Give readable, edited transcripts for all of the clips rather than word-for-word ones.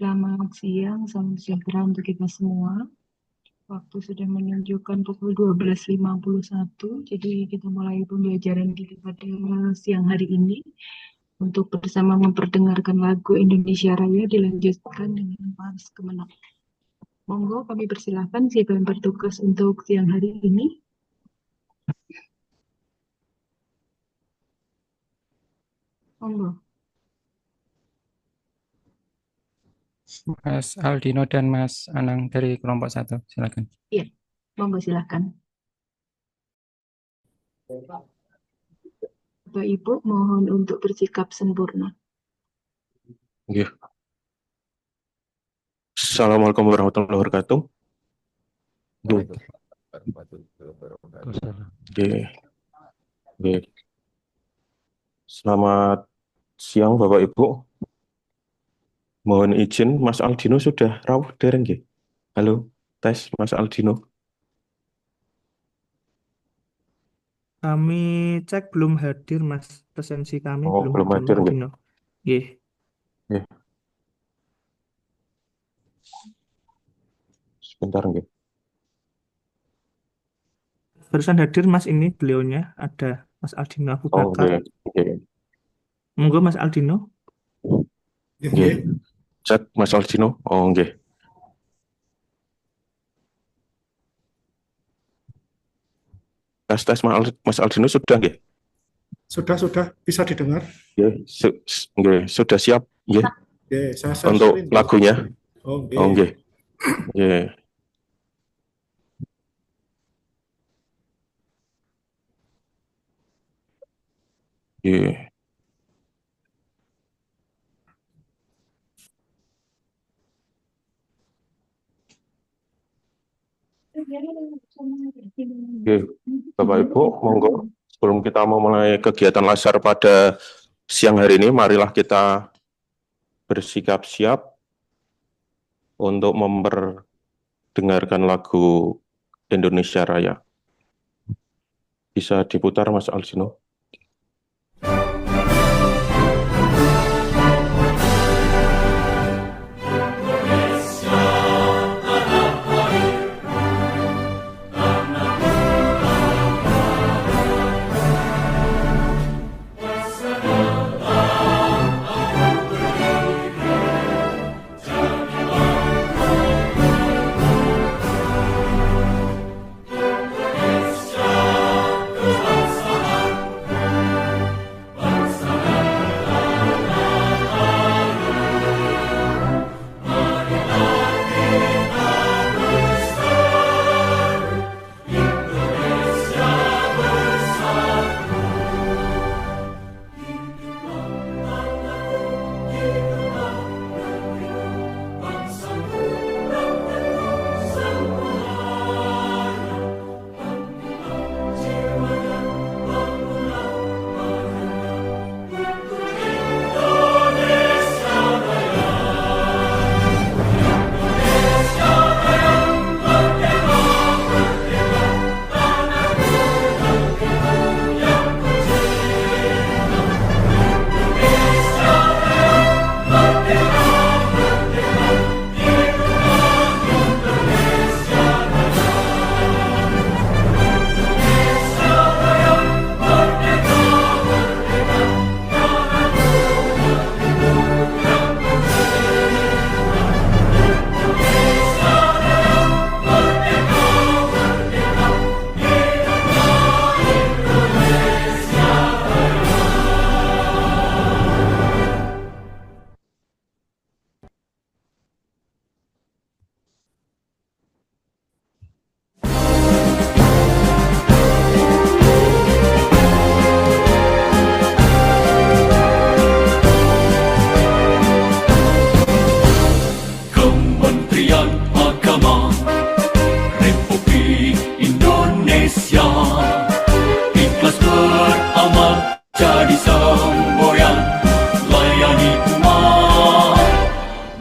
Selamat siang, salam sejahtera untuk kita semua. Waktu sudah menunjukkan pukul 12.51, jadi kita mulai pembelajaran kita pada siang hari ini. Untuk bersama memperdengarkan lagu Indonesia Raya dilanjutkan dengan Mars Kemenang. Monggo kami persilahkan siapa yang bertugas untuk siang hari ini. Monggo. Mas Aldino dan Mas Anang dari kelompok 1, silakan. Iya, monggo silahkan. Bapak Ibu mohon untuk bersikap sempurna. Nggih. Assalamualaikum warahmatullahi wabarakatuh. Nggih. Nggih. Nggih. Selamat siang Bapak Ibu. Mohon izin Mas Aldino sudah rawuh dereng nggih? Halo, tes Mas Aldino. Kami cek belum hadir, Mas. Presensi kami Oh, belum belum hadir, Mas nggih. Aldino. Nggih. Nggih. Sebentar nggih. Barusan hadir, Mas, ini beliaunya. Ada Mas Aldino Abu Oh, Bakar. nggih. Nggih. Monggo, Mas Aldino. Nggih. Cek Mas Aldino. Oh, nggih. Tes Mas Aldino sudah nggih? Sudah bisa didengar. Nggih. Nggih, sudah siap nggih Oke, saya untuk screen. lagunya. Oke. Oh, nggih. Nggih. Nggih. Oke, Bapak Ibu, monggo sebelum kita memulai kegiatan lasar pada siang hari ini, marilah kita bersikap siap untuk memperdengarkan lagu Indonesia Raya. Bisa diputar Mas Alsino?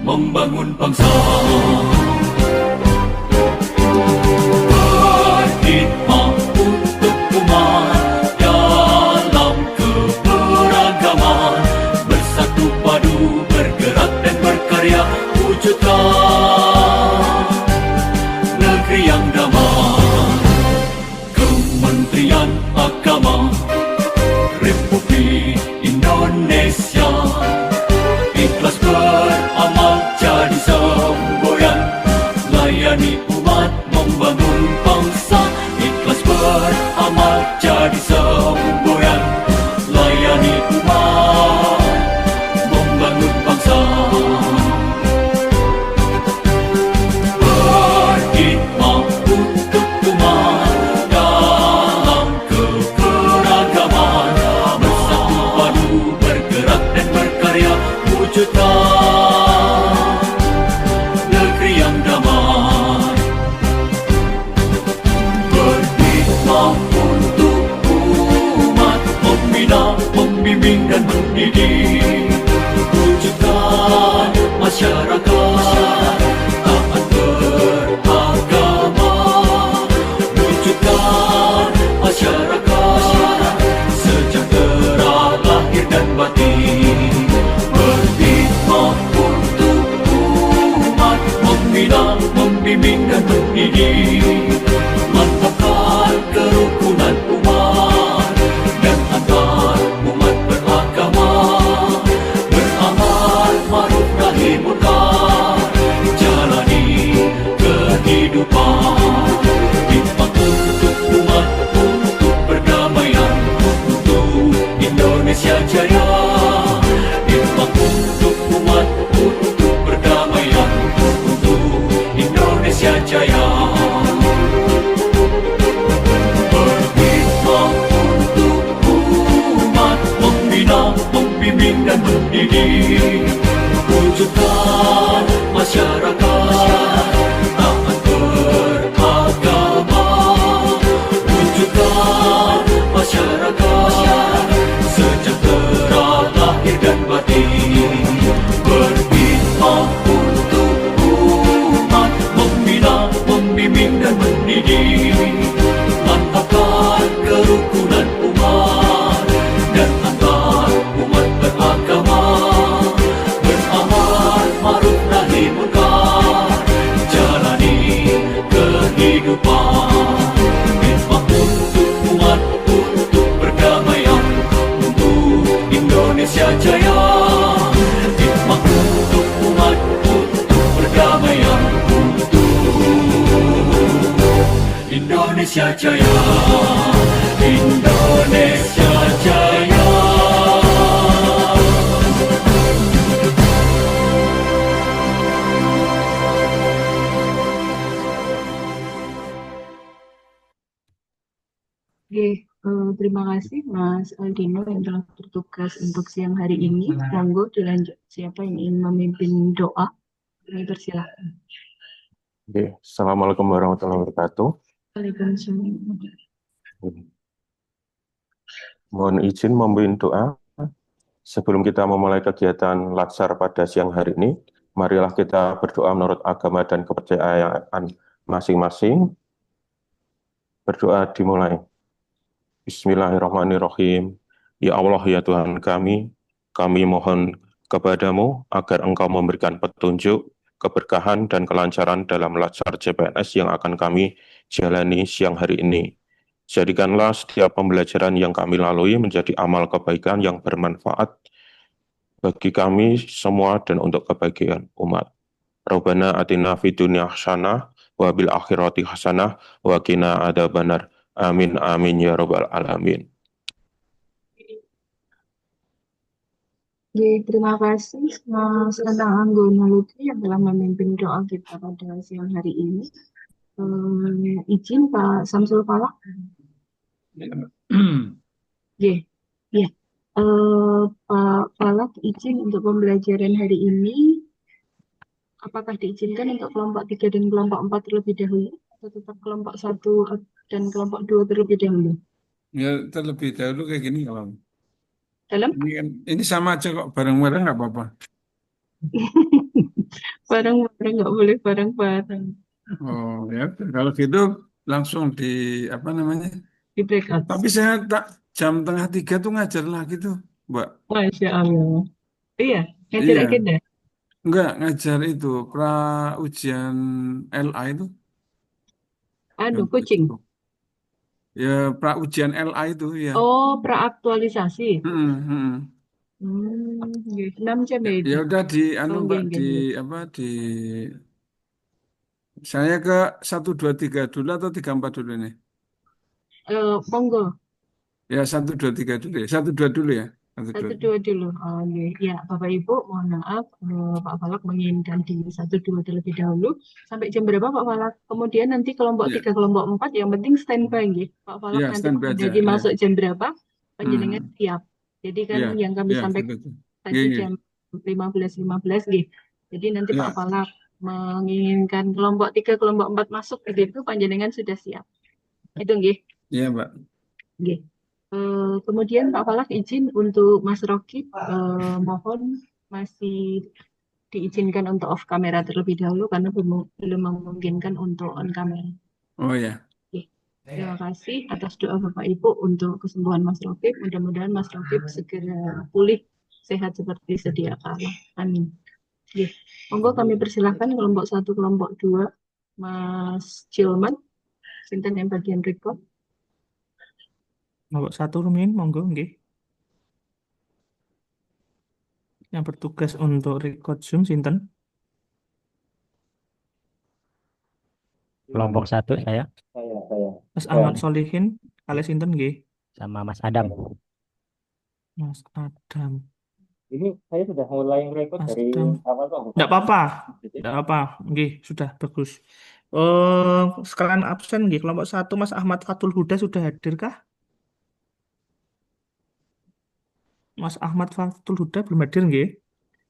membangun bangsa. Berkhidmat untuk umat dalam keberagaman, bersatu padu bergerak dan berkarya Indonesia ikhlas beramal jadi semboyan, layani umat membangun bangsa. Ikhlas beramal jadi semboyan, layani umat membangun bangsa. Berkhidmat untuk umat dalam keberagaman, bersatu padu bergerak dan berkarya, wujudkan negeri yang damai. Berkhidmat untuk umat, membina, membimbing dan mendidik, wujudkan masyarakat taat beragama, wujudkan masyarakat sejahtera lahir dan batin. Berkhidmat untuk umat, membina, membimbing dan mendidik, mantapkan kerukunan umat dan antar umat beragama, beramal ma'ruf nahi munkar, jalani kehidupan. Khidmat untuk umat, untuk perdamaian, untuk Indonesia Jaya. Khidmat untuk umat, untuk perdamaian, untuk Indonesia Jaya. Berkhidmat untuk umat, membina, membimbing dan mendidik, wujudkan masyarakat taat beragama, wujudkan masyarakat sejahtera lahir dan batin. Berkhidmat untuk umat, membina, membimbing dan mendidik, mantapkan kerukunan umat dan antar umat beragama, beramal ma'ruf nahi munkar, jalani kehidupan. Khidmat untuk umat, untuk perdamaian, untuk Indonesia Jaya. Khidmat untuk umat, untuk perdamaian, untuk Indonesia Jaya. Indonesia Jaya. Oke, terima kasih Mas Aldino yang telah bertugas untuk siang hari ini. Monggo dilanjut. Siapa yang ingin memimpin doa? Kami persilahkan. Oke, Assalamualaikum warahmatullahi wabarakatuh. Waalaikumsalam. Mohon izin memimpin doa. Sebelum kita memulai kegiatan laksar pada siang hari ini, marilah kita berdoa menurut agama dan kepercayaan masing-masing. Berdoa dimulai. Bismillahirrahmanirrahim. Ya Allah, ya Tuhan kami mohon kepadamu agar Engkau memberikan petunjuk, keberkahan, dan kelancaran dalam laksar CPNS yang akan kami jalani siang hari ini. Jadikanlah setiap pembelajaran yang kami lalui menjadi amal kebaikan yang bermanfaat bagi kami semua dan untuk kebahagiaan umat. Rabbana atina fid dunya hasanah wa bil akhirati hasanah wa qina adzabannar. Amin amin ya rabbal alamin. Oke, terima kasih Mas Anang Anggono Lutfi yang telah memimpin doa kita pada siang hari ini. Izin Pak Samsul Falak. Oke, ya. Pak Falak, izin untuk pembelajaran hari ini. Apakah diizinkan untuk kelompok 3 dan kelompok 4 terlebih dahulu? Atau tetap kelompok 1 dan kelompok 2 terlebih dahulu? Ya terlebih dahulu kayak gini kalau Dalam? ini sama aja kok bareng-bareng nggak apa-apa. Bareng-bareng, nggak boleh bareng-bareng. Oh ya kalau gitu langsung di apa namanya? Di breakout. Tapi saya tak jam 2:30 tuh ngajar lagi tuh, Mbak. Masya Allah. Iya, ngajar Iya. agenda. Enggak ngajar itu pra ujian LA itu. Aduh, Yang coaching. itu. Ya pra ujian LA itu ya. Oh, praaktualisasi. Mm-mm. Nggih. 6 jam Ya, ya ya itu. udah di anu Oh, nggih, Mbak nggih, di nggih. apa di saya ke 123 dulu atau 34 dulu nih? Monggo. Ya 123 dulu ya. 12 dulu ya. Satu dua. Satu dua dulu. Oh, nggih. Ya, Bapak Ibu, mohon maaf, Pak Falak menginginkan di satu dua terlebih dahulu. Sampai jam berapa Pak Falak? Kemudian nanti kelompok Ya, 3, kelompok 4, yang penting standby nggih. Pak Falak ya nanti standby aja menghadapi ya. masuk jam berapa? Panjenengan Hmm. siap. Jadi kan Ya, yang kami ya sampaikan betul. tadi Gini. jam 15.15 nggih. Jadi nanti Pak Ya, Falak menginginkan kelompok 3, kelompok 4 masuk gitu, panjenengan sudah siap. Itu nggih. ya Mbak. Nggih. Kemudian Pak Falak izin untuk Mas Rocky, mohon masih diizinkan untuk off kamera terlebih dahulu karena belum memungkinkan untuk on kamera. Oh ya. Oke. Terima kasih atas doa Bapak Ibu untuk kesembuhan Mas Rokib. Mudah-mudahan Mas Rokib segera pulih sehat seperti sedia kala. Amin. Oke. Monggo kami persilahkan kelompok 1, kelompok 2, Mas Cilman, sinten yang bagian record. Nomor 1 rumiyin, monggo nggih. Yang bertugas untuk record Zoom sinten? Kelompok satu saya Mas Ahmad Solihin, kali sinten nggih? sama Mas Adam. Mas Adam. Ini saya sudah mulai record Mas dari Adam. awal Pak. Enggak apa-apa. Enggak apa. Nggih, sudah bagus. Sekalian absen nggih. Kelompok 1 Mas Ahmad Fatul Huda sudah hadir kah? Mas Ahmad Fatul Huda belum hadir nggih.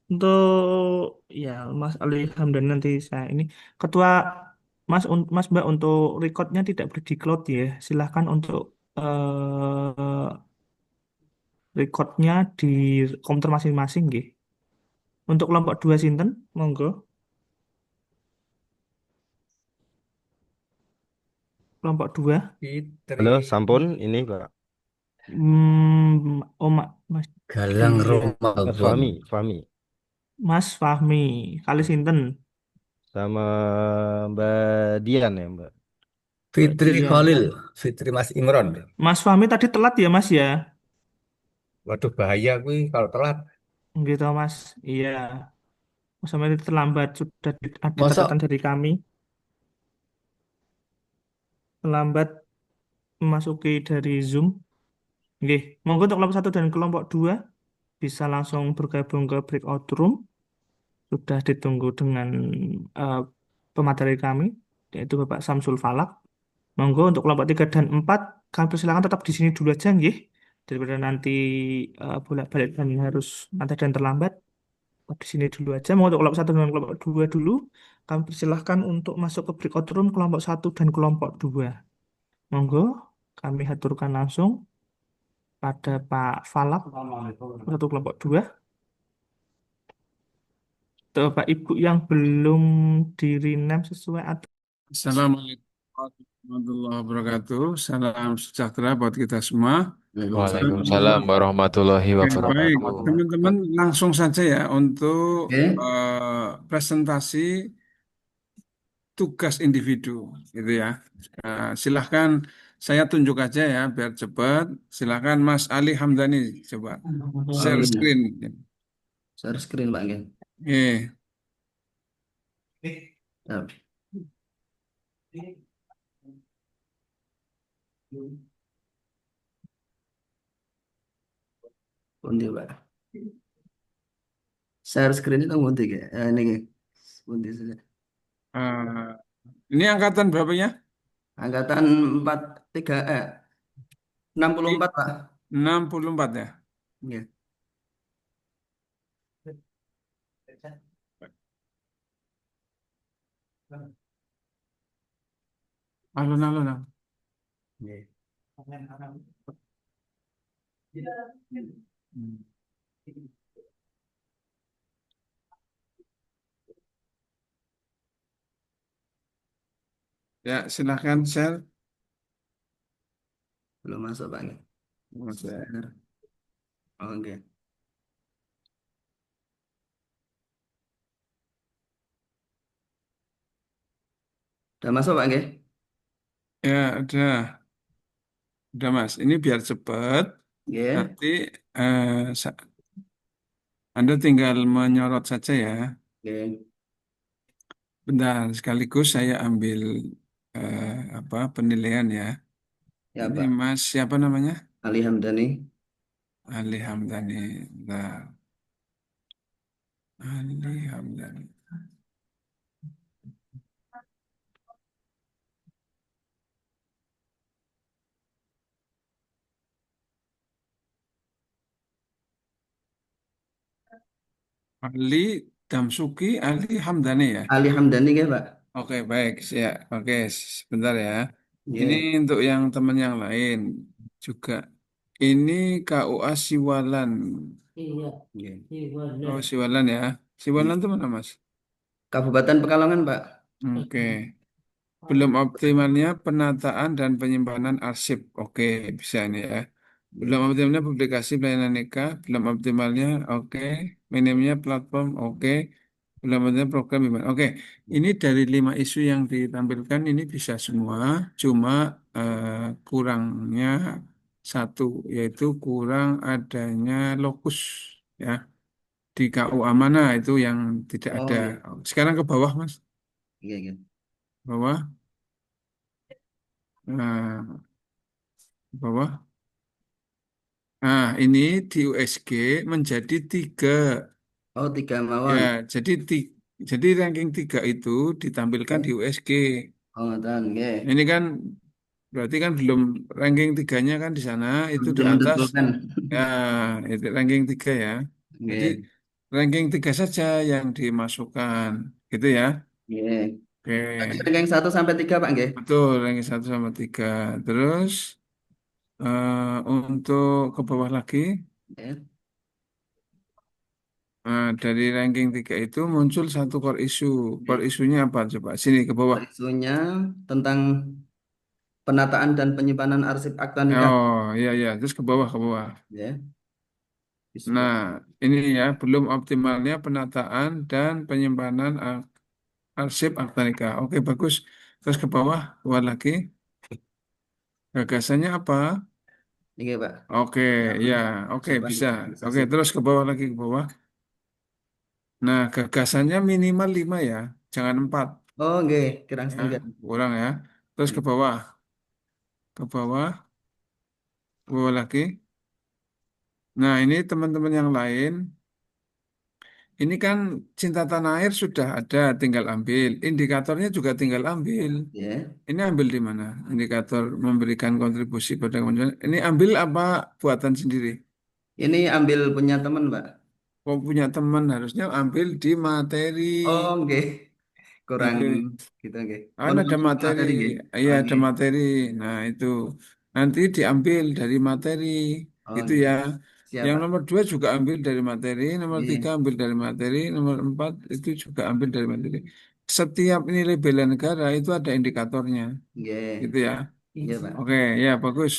Untuk ya Mas Ali Hamdan nanti saya ini ketua Mas Mbak untuk recordnya tidak boleh di cloud ya. Silahkan untuk recordnya di komputer masing-masing nggih. Untuk kelompok 2 sinten, monggo. Kelompok 2. Halo, sampun ini Pak. Mas Galang Di Ramadan. Fahmi Mas Fahmi, kali sinten? sama Mbak Dian ya, Mbak. Fitri Iya. Khalil, Fitri Mas Imron. Mas Fahmi tadi telat ya Mas ya? Waduh bahaya gue kalau telat. Gitu Mas. Iya. Mas Fahmi tadi terlambat sudah ada Masa catatan dari kami. Terlambat memasuki dari Zoom. Oke, monggo untuk kelompok 1 dan kelompok 2 bisa langsung bergabung ke breakout room. Sudah ditunggu dengan eh, pemateri kami, yaitu Bapak Samsul Falak. Monggo untuk kelompok 3 dan 4, kami persilakan tetap di sini dulu aja, nggih. Daripada nanti bolak-balik dan harus nanti dan terlambat, tetap di sini dulu aja. Monggo untuk kelompok 1 dan kelompok 2 dulu, kami persilahkan untuk masuk ke breakout room kelompok 1 dan kelompok 2. Monggo, kami haturkan langsung pada Pak Falak untuk kelompok 2. Untuk Bapak Ibu yang belum di-rename sesuai atau Assalamualaikum warahmatullahi wabarakatuh. Salam sejahtera buat kita semua. Waalaikumsalam warahmatullahi Baik, wabarakatuh. teman-teman langsung saja ya untuk Oke. presentasi tugas individu, gitu ya. Silahkan saya tunjuk aja ya biar cepat. Silahkan Mas Ali Hamdani coba share screen. Share screen Pak nggih. Oke. Nah, pundi Pak. Share screen itu ngunti ya. Ini nggih. Pundi saja. Ini angkatan berapa ya? Angkatan 43 64 Pak. 64 ya. Nggih. Alun-alun. Nggih. Ya, silahkan share. Belum masuk Pak nggih. Share. Oh nggih. Udah masuk Pak nggih? Ya, udah Mas. Ini biar cepat. Nggih. Nanti Anda tinggal menyorot saja ya. Oke. Bentar, sekaligus saya ambil penilaian ya. Ya, Ini Pak. Mas siapa namanya? Ali Hamdani. Ali Hamdani. Bentar. Ali Hamdani. Ali Damsuki, Ali Hamdani ya. Ali Hamdani ya, Pak. Oke, baik. Siap. Oke, sebentar ya. Ini Ya. untuk yang teman yang lain juga. Ini KUA Siwalan. Iya. Oh, Siwalan ya. Siwalan itu mana, Mas? Kabupaten Pekalongan, Pak. Oke. Belum optimalnya penataan dan penyimpanan arsip. Oke, bisa ini ya. Belum optimalnya publikasi pelayanan nikah. Belum optimalnya, oke. Minimnya platform, oke. Belum optimalnya program gimana. Oke, ini dari 5 isu yang ditampilkan ini bisa semua. Cuma kurangnya satu, yaitu kurang adanya lokus ya di KUA mana itu yang tidak Oh, ada. iya. Sekarang ke bawah, Mas. Iya, iya. Bawah. Nah, bawah. Nah, ini di USG menjadi 3. Oh, 3 Ya, mawon. jadi ranking 3 itu ditampilkan di Ya. USG. Oh, dan, ya. Ini kan berarti kan belum ranking 3-nya kan di sana itu di Belum atas. menentukan. Ya, itu ranking 3 ya. Jadi Ya. ranking 3 saja yang dimasukkan. Gitu ya. Ya. Berarti Oke. ranking 1 sampai 3, Pak, nggih. Betul, ranking 1 sama 3. Terus untuk ke bawah lagi. Ya. Nah, dari ranking 3 itu muncul satu core issue. Core isunya apa? Coba sini ke bawah. Isunya tentang penataan dan penyimpanan arsip akta nikah. Oh, iya iya. Terus ke bawah ke bawah. Ya. Nah, Bisa. ini ya belum optimalnya penataan dan penyimpanan arsip akta nikah. Oke, bagus. Terus ke bawah lagi. Gagasannya apa? Ini, Pak. Oke, ya, oke Persiapan bisa. Oke, organisasi. terus ke bawah lagi ke bawah. Nah, gagasannya minimal 5 ya, jangan 4 Oh, nggih, kirang ya, setengah. kurang ya. Terus ke bawah lagi. Nah, ini teman-teman yang lain, ini kan cinta tanah air sudah ada, tinggal ambil. Indikatornya juga tinggal ambil. Ya. Ini ambil di mana? Indikator memberikan kontribusi pada kemunculan. Ini ambil apa buatan sendiri? Ini ambil punya teman, Pak. Kau punya teman harusnya ambil di materi. Oh, nggih. Kurang Oke. gitu, nggih. Kan ada Konsumsi materi. materi, nggih. Iya, Oh, ada nggih. materi. Nah, itu nanti diambil dari materi. Oh, Gitu nggih. ya. Siap, Yang Pak. nomor 2 juga ambil dari materi, nomor 3 Nggih. ambil dari materi, nomor 4 itu juga ambil dari materi. Setiap nilai bela negara itu ada indikatornya, Nggih. gitu ya. Iya, Pak. Oke, ya bagus.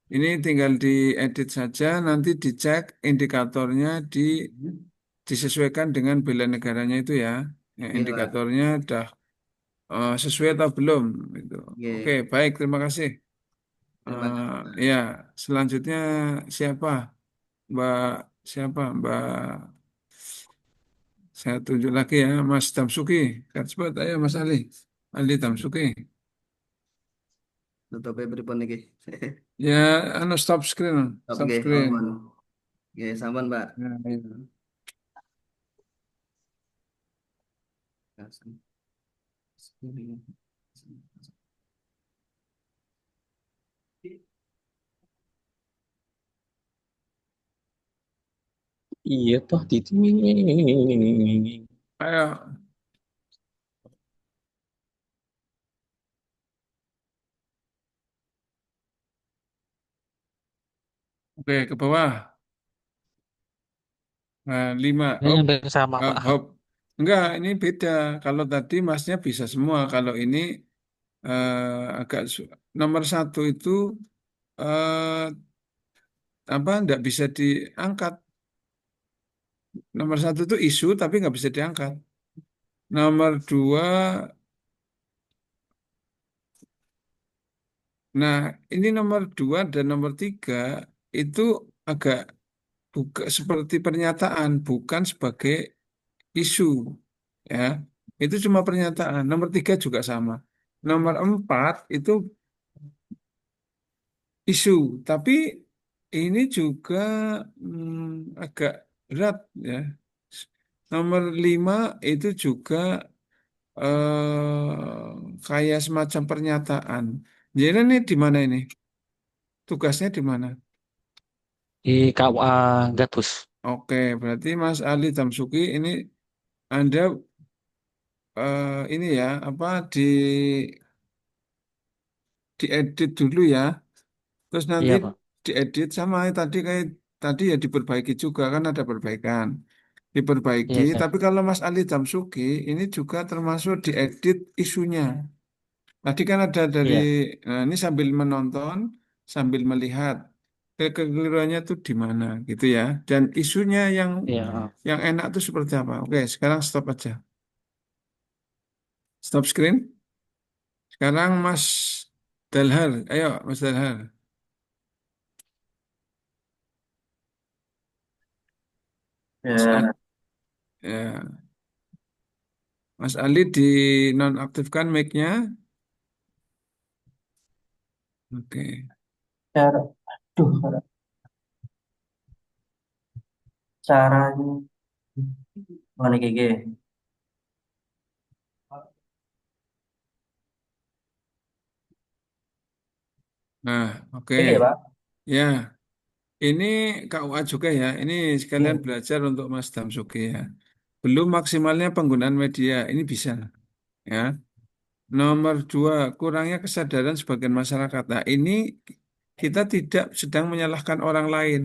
Ini tinggal diedit saja, nanti dicek indikatornya disesuaikan dengan bela negaranya itu ya. Ya, Iya, Pak. indikatornya udah sesuai atau belum, gitu. Oke, Nggih. baik, terima kasih. Terima kasih, Pak. Ya, selanjutnya siapa? Mbak siapa? Mbak Saya tunjuk lagi ya, Mas Damsuki. Cepat, ayo Mas Ali. Ali Damsuki. Tutup pripun iki? Ya, stop screen. Oke, Stop nggih, screen. ampun. Nggih, sampun, Pak. Ya, iya. Iya toh titik. Ayo, oke ke bawah. Nah, 5. Ini Hop, sampai sama, Pak. hop. Enggak, ini beda. Kalau tadi Masnya bisa semua. Kalau ini agak nomor 1 itu eh, enggak bisa diangkat. Nomor 1 itu isu tapi nggak bisa diangkat. Nomor 2, nah ini nomor 2 dan nomor 3 itu agak bukan seperti pernyataan, bukan sebagai isu, ya. Itu cuma pernyataan. Nomor 3 juga sama. Nomor 4 itu isu, tapi ini juga agak berat, ya. Nomor 5 itu juga kayak semacam pernyataan. Jadi ini di mana ini? Tugasnya di mana? Di KUA Gabus. Oke, berarti Mas Ali Tamsuki ini Anda ini ya apa diedit dulu ya. Terus nanti Iya, Pak. diedit sama tadi kayak tadi ya diperbaiki juga kan ada perbaikan. Diperbaiki, Iya, saya. tapi kalau Mas Ali Tamsuki ini juga termasuk diedit isunya. Tadi kan ada dari Iya, nah ini sambil menonton, sambil melihat kekeliruannya tuh di mana gitu ya. Dan isunya iya. yang enak tuh seperti apa? Oke, sekarang stop aja. Stop screen. Sekarang Mas Dalhar, ayo Mas Dalhar. Mas Ya, Ali, ya. Mas Ali di nonaktifkan mic-nya. Oke. cara, aduh, caranya mana GG? Nah, oke. GG ya, Pak? Ya, ini KUA juga ya. Ini sekalian Iya. belajar untuk Mas Damsuki ya. Belum maksimalnya penggunaan media. Ini bisa. Ya. Nomor 2, kurangnya kesadaran sebagian masyarakat. Nah, ini kita tidak sedang menyalahkan orang lain,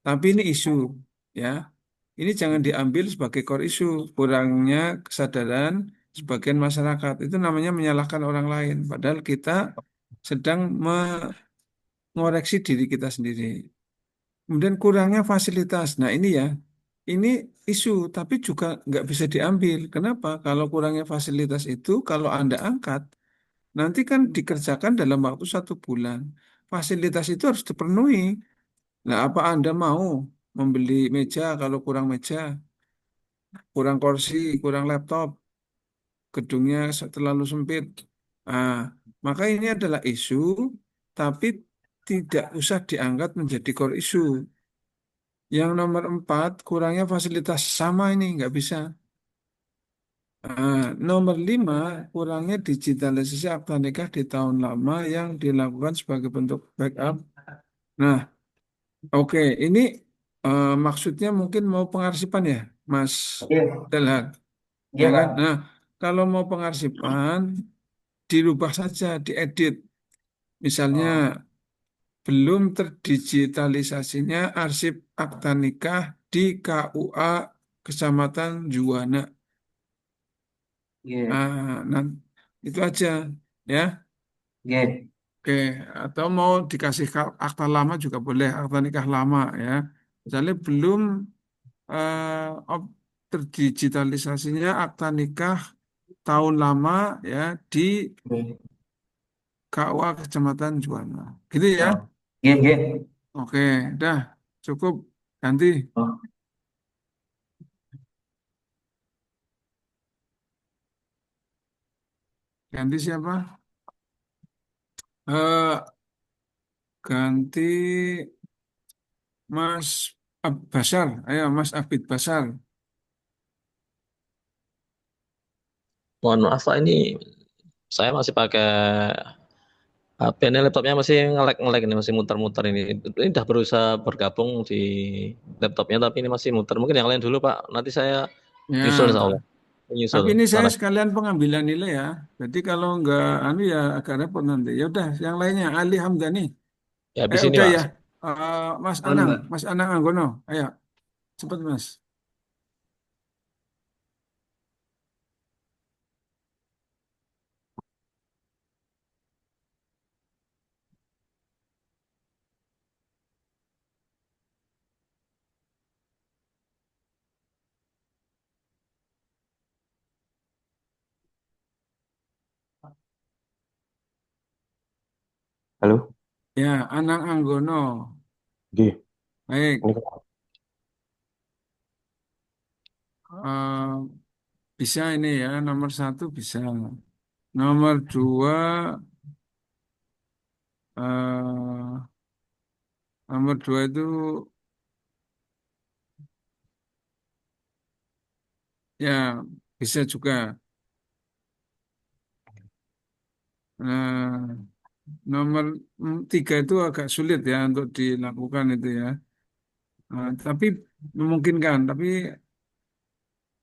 tapi ini isu, ya. Ini jangan diambil sebagai core isu. Kurangnya kesadaran sebagian masyarakat itu namanya menyalahkan orang lain, padahal kita sedang mengoreksi diri kita sendiri. Kemudian kurangnya fasilitas. Nah, ini ya, ini isu, tapi juga nggak bisa diambil. Kenapa? Kalau kurangnya fasilitas itu, kalau Anda angkat, nanti kan dikerjakan dalam waktu 1 bulan. Fasilitas itu harus dipenuhi. Nah, apa Anda mau membeli meja kalau kurang meja, kurang kursi, kurang laptop, gedungnya terlalu sempit? Nah, maka ini adalah isu, tapi tidak usah diangkat menjadi core isu. Yang nomor 4, kurangnya fasilitas sama ini nggak bisa. Nomor 5, kurangnya digitalisasi akta nikah di tahun lama yang dilakukan sebagai bentuk backup. Nah, oke, ini maksudnya mungkin mau pengarsipan ya, Mas Iya, Delhan, iya, ya kan? Pak. Nah, kalau mau pengarsipan, dirubah saja, diedit. Misalnya, Oh, belum terdigitalisasinya arsip akta nikah di KUA Kecamatan Juwana. iya, Nah, itu aja, ya. iya. Oke, atau mau dikasih akta lama juga boleh, akta nikah lama ya. Misalnya belum terdigitalisasinya akta nikah tahun lama ya di Iya. KUA Kecamatan Juwana. Gitu ya. Oh, iya, iya. Oke, dah cukup. Ganti, Oh, ganti siapa? Eh, ganti Mas Basar. Ayo, Mas Abid Basar. Mohon maaf, Pak. Ini saya masih pakai HP ini, laptopnya masih ngelek-ngelek ini, masih muter-muter ini. Ini udah berusaha bergabung di laptopnya, tapi ini masih muter. Mungkin yang lain dulu, Pak. Nanti saya nyusul, insya Ya, Allah. Nyusul. tapi ini saya Saran. sekalian pengambilan nilai ya. Jadi kalau nggak anu ya agak repot nanti. Ya udah, yang lainnya Ali Hamdani. Ya, habis ini, Udah Pak. ya. Mas Anu, Anang, Mbak. Mas Anang Anggono. Ayo, cepet Mas. Halo, Ya, Anang Anggono. G. Baik. Ini eh, bisa ini ya, nomor 1 bisa. Nomor 2, eh, nomor 2 itu ya bisa juga. Nah, nomor 3 itu agak sulit ya untuk dilakukan itu ya. Tapi memungkinkan, tapi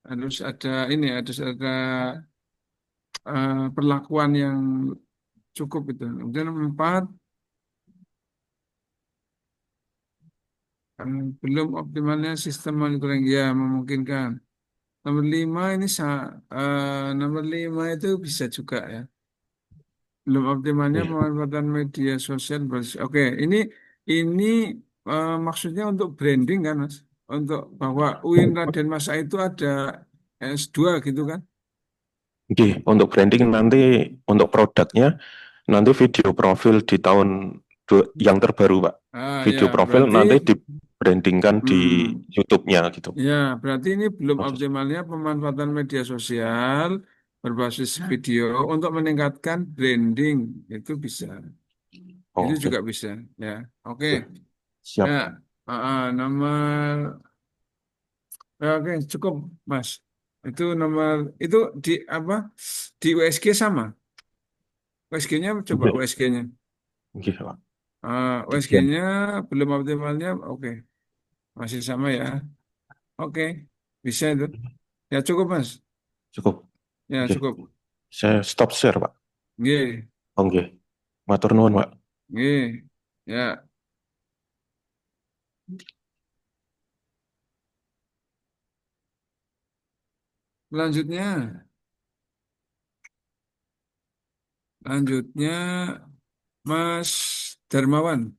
harus ada ini, harus ada perlakuan yang cukup itu. Kemudian 4, belum optimalnya sistem monitoring ya memungkinkan. Nomor 5 ini nomor 5 itu bisa juga ya. Belum optimalnya Iya. pemanfaatan media sosial Oke, ini maksudnya untuk branding kan, Mas? Untuk bahwa UIN Raden Masa itu ada S2 gitu kan? Oke, untuk branding nanti untuk produknya nanti video profil di tahun yang terbaru, Pak. Ya, Video profil berarti nanti di brandingkan di hmm, YouTube-nya gitu. ya, berarti ini belum Maksud. optimalnya pemanfaatan media sosial berbasis video untuk meningkatkan branding itu bisa. Itu Oke. juga bisa, ya. Oke. Oke. Siap. Ya, nomor oke, cukup, Mas. Itu nomor itu di apa? Di USG sama. USG-nya coba Oke. USG-nya. Oke, Pak. Dikian. USG-nya belum optimalnya, oke. Masih sama ya. Oke, bisa itu. Ya cukup, Mas. Cukup. Ya Oke. cukup. Saya stop share, Pak. Nggih, Oke. Matur nuwun, Pak. nggih. Ya, selanjutnya, lanjutnya Mas Darmawan.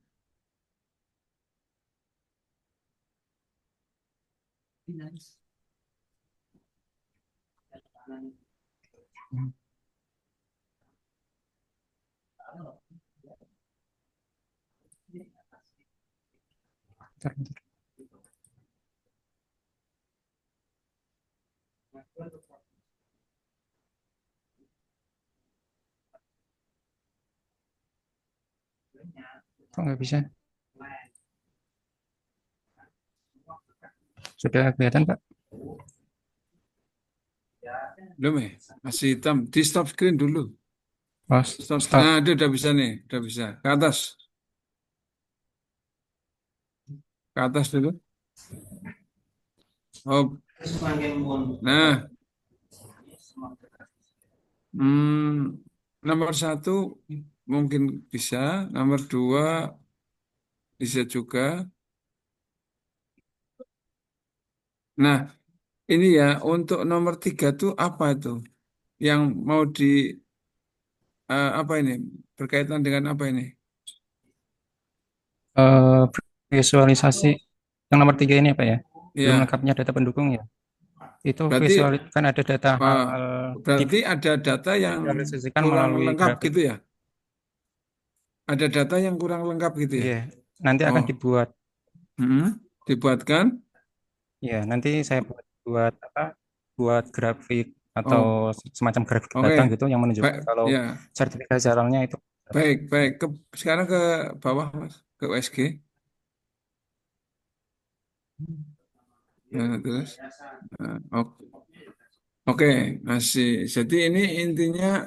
Bentar, bentar. Kok nggak bisa? Sudah kelihatan, Pak? Belum ya? Masih hitam. Di stop screen dulu. Oh, Stop. stop. Nah, itu udah bisa nih, udah bisa. Ke atas. Ke atas dulu. Oh, nah, nomor 1 mungkin bisa, nomor 2 bisa juga. Nah, ini ya untuk nomor 3 tuh apa itu? Yang mau di apa ini? Berkaitan dengan apa ini? Eh, visualisasi yang nomor 3 ini apa ya? Belum Ya, lengkapnya data pendukung ya. Itu berarti kan ada data hal berarti ada data yang divisualisasikan kurang melalui lengkap grafik. gitu ya? Ada data yang kurang lengkap gitu ya? Iya, nanti akan Oh, dibuat. dibuatkan. Ya, nanti saya buat apa? Buat grafik atau Oh, semacam grafik oke. datang gitu yang menunjukkan Baik, kalau ya. sertifikasi halalnya itu. Baik, baik. Sekarang ke bawah, Mas, ke USG. Nah, terus, oke, oke, masih. Jadi ini intinya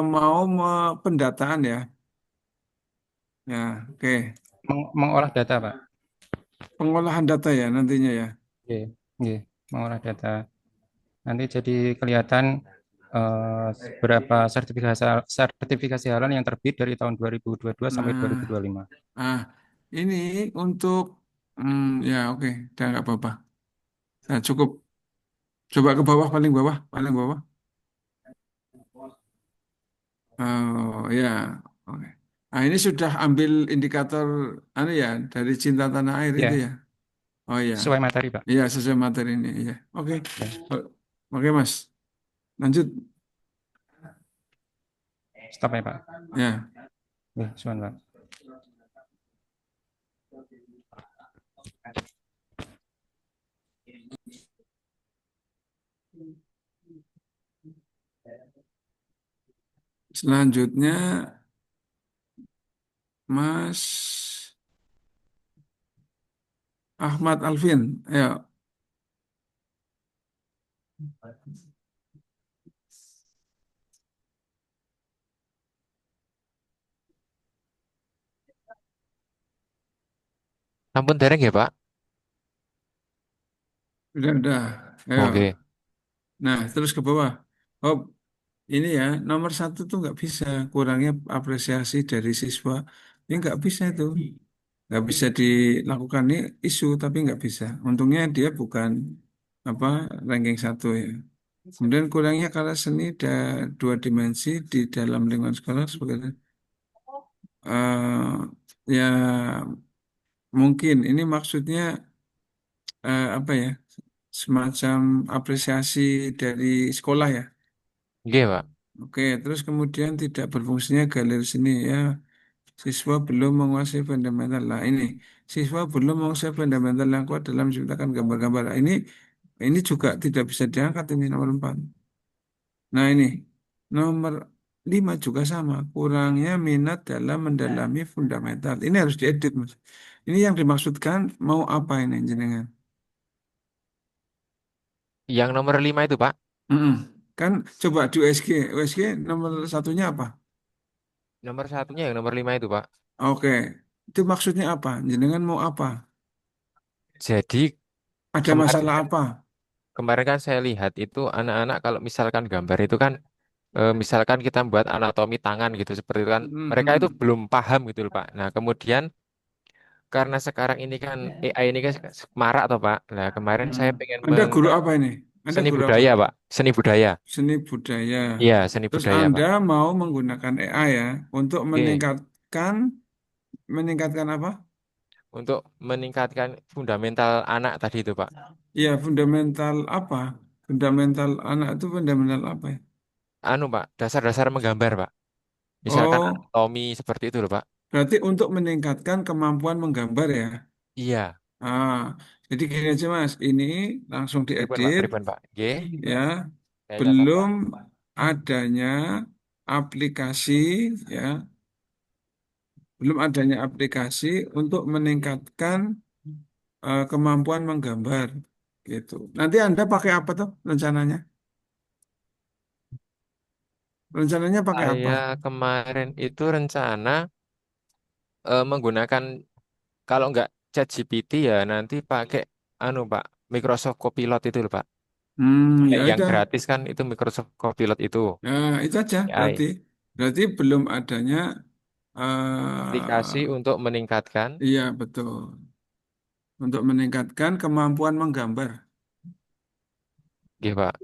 mau pendataan ya. Ya, oke. Mengolah data, Pak. Pengolahan data ya nantinya ya. Oke, oke, mengolah data. Nanti jadi kelihatan berapa sertifikasi halal yang terbit dari tahun 2022 sampai Nah, 2025. ini untuk ya oke, udah nggak apa-apa. Nah, cukup. Coba ke bawah, paling bawah, paling bawah. Oh ya, oke. Nah, ini sudah ambil indikator anu ya dari Cinta Tanah Air itu Ya, ya. Oh ya, sesuai materi, Pak. iya sesuai materi ini ya. Oke, Ya. Oke Mas, lanjut Stop ya, Pak. ya. Ya, suan, Pak. Selanjutnya Mas Ahmad Alvin. Ayo. Sampun dereng ya, Pak? Udah. Ayo. Oke. Nah, terus ke bawah. Oh, ini ya, nomor satu tuh nggak bisa. Kurangnya apresiasi dari siswa. Ini nggak bisa itu. Nggak bisa dilakukan. Ini isu, tapi nggak bisa. Untungnya dia bukan apa ranking satu ya. Kemudian kurangnya karena seni ada dua dimensi di dalam lingkungan sekolah sebagai ya mungkin ini maksudnya apa ya semacam apresiasi dari sekolah ya. Oke, Pak. Oke, terus kemudian tidak berfungsinya galeri seni ya. Siswa belum menguasai fundamental. Nah, ini siswa belum menguasai fundamental yang kuat dalam menciptakan gambar-gambar. Nah, ini juga tidak bisa diangkat ini nomor 4. Nah, ini nomor 5 juga sama. Kurangnya minat dalam mendalami fundamental. Ini harus diedit, Mas. Ini yang dimaksudkan mau apa ini jenengan? Yang nomor 5 itu, Pak. Mm-mm. Kan coba di USG. USG nomor satunya apa? Nomor satunya yang nomor 5 itu, Pak. Oke. Itu maksudnya apa? Jenengan mau apa? Jadi Ada kemarin masalah apa? kemarin kan saya lihat itu anak-anak kalau misalkan gambar itu kan misalkan kita buat anatomi tangan gitu seperti itu kan mereka itu Mhm. belum paham gitu loh Pak. Nah, kemudian karena sekarang ini kan AI ini kan marak toh Pak. Nah, kemarin saya pengen Anda guru apa ini? Anda seni guru apa? budaya Pak, seni budaya. Seni budaya. Iya, seni Terus budaya Anda Pak. mau menggunakan AI ya untuk Oke, meningkatkan apa? untuk meningkatkan fundamental anak tadi itu Pak. Ya, fundamental apa? Fundamental anak itu fundamental apa ya? Anu Pak, dasar-dasar menggambar Pak. Misalkan Oh, anatomi seperti itu loh Pak. berarti untuk meningkatkan kemampuan menggambar ya. Iya, Ah, jadi gini aja Mas, ini langsung pripun Pak, diedit pripun Pak. Oke, ya. saya catat Pak. Belum adanya aplikasi ya, belum adanya aplikasi untuk meningkatkan kemampuan menggambar gitu. Nanti Anda pakai apa tuh rencananya? Rencananya pakai apa? Saya kemarin itu rencana menggunakan kalau nggak ChatGPT ya nanti pakai anu Pak, Microsoft Copilot itu loh Pak. Ya Yang udah. gratis kan itu Microsoft Copilot itu Nah, itu aja AI. berarti. Berarti belum adanya Aplikasi untuk meningkatkan. iya betul. Untuk meningkatkan kemampuan menggambar. Gitu Pak.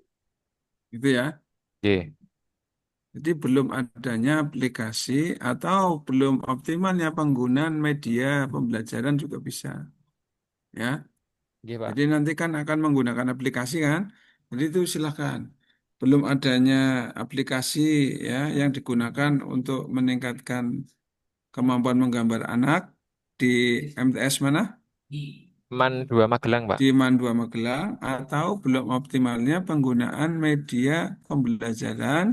Gitu ya. Oke, Jadi belum adanya aplikasi atau belum optimalnya penggunaan media pembelajaran juga bisa. Ya. gitu Pak. Jadi nanti kan akan menggunakan aplikasi kan. Jadi itu silakan. Belum adanya aplikasi ya yang digunakan untuk meningkatkan kemampuan menggambar anak di MTS mana? Man 2 Magelang Pak. Di MAN 2 Magelang atau belum optimalnya penggunaan media pembelajaran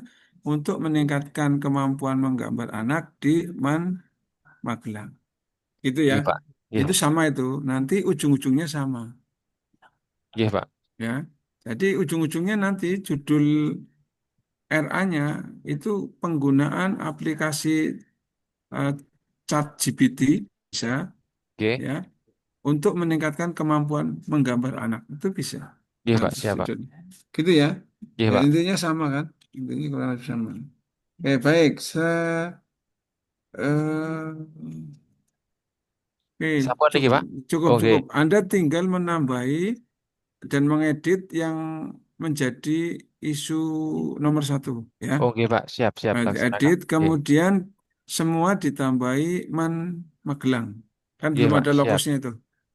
untuk meningkatkan kemampuan menggambar anak di MAN Magelang. Itu ya. Gitu Pak. Itu Gitu. sama itu. Nanti ujung-ujungnya sama Gitu Pak. ya. Jadi ujung-ujungnya nanti judul RA-nya itu penggunaan aplikasi eh, ChatGPT bisa Oke. ya untuk meningkatkan kemampuan menggambar anak itu bisa Gitu Pak, nanti siap Pak. judulnya gitu ya. Gitu Ya Pak. intinya sama kan, intinya kurang lebih sama. Baik eh, oke, Sampun lagi cukup Pak. cukup Oke. cukup Anda tinggal menambahi dan mengedit yang menjadi isu nomor 1 ya. Oke Pak, siap siap Nah, laksanakan. edit Oke. kemudian semua ditambahi Man Magelang kan Oke belum Pak, ada siap. logosnya itu.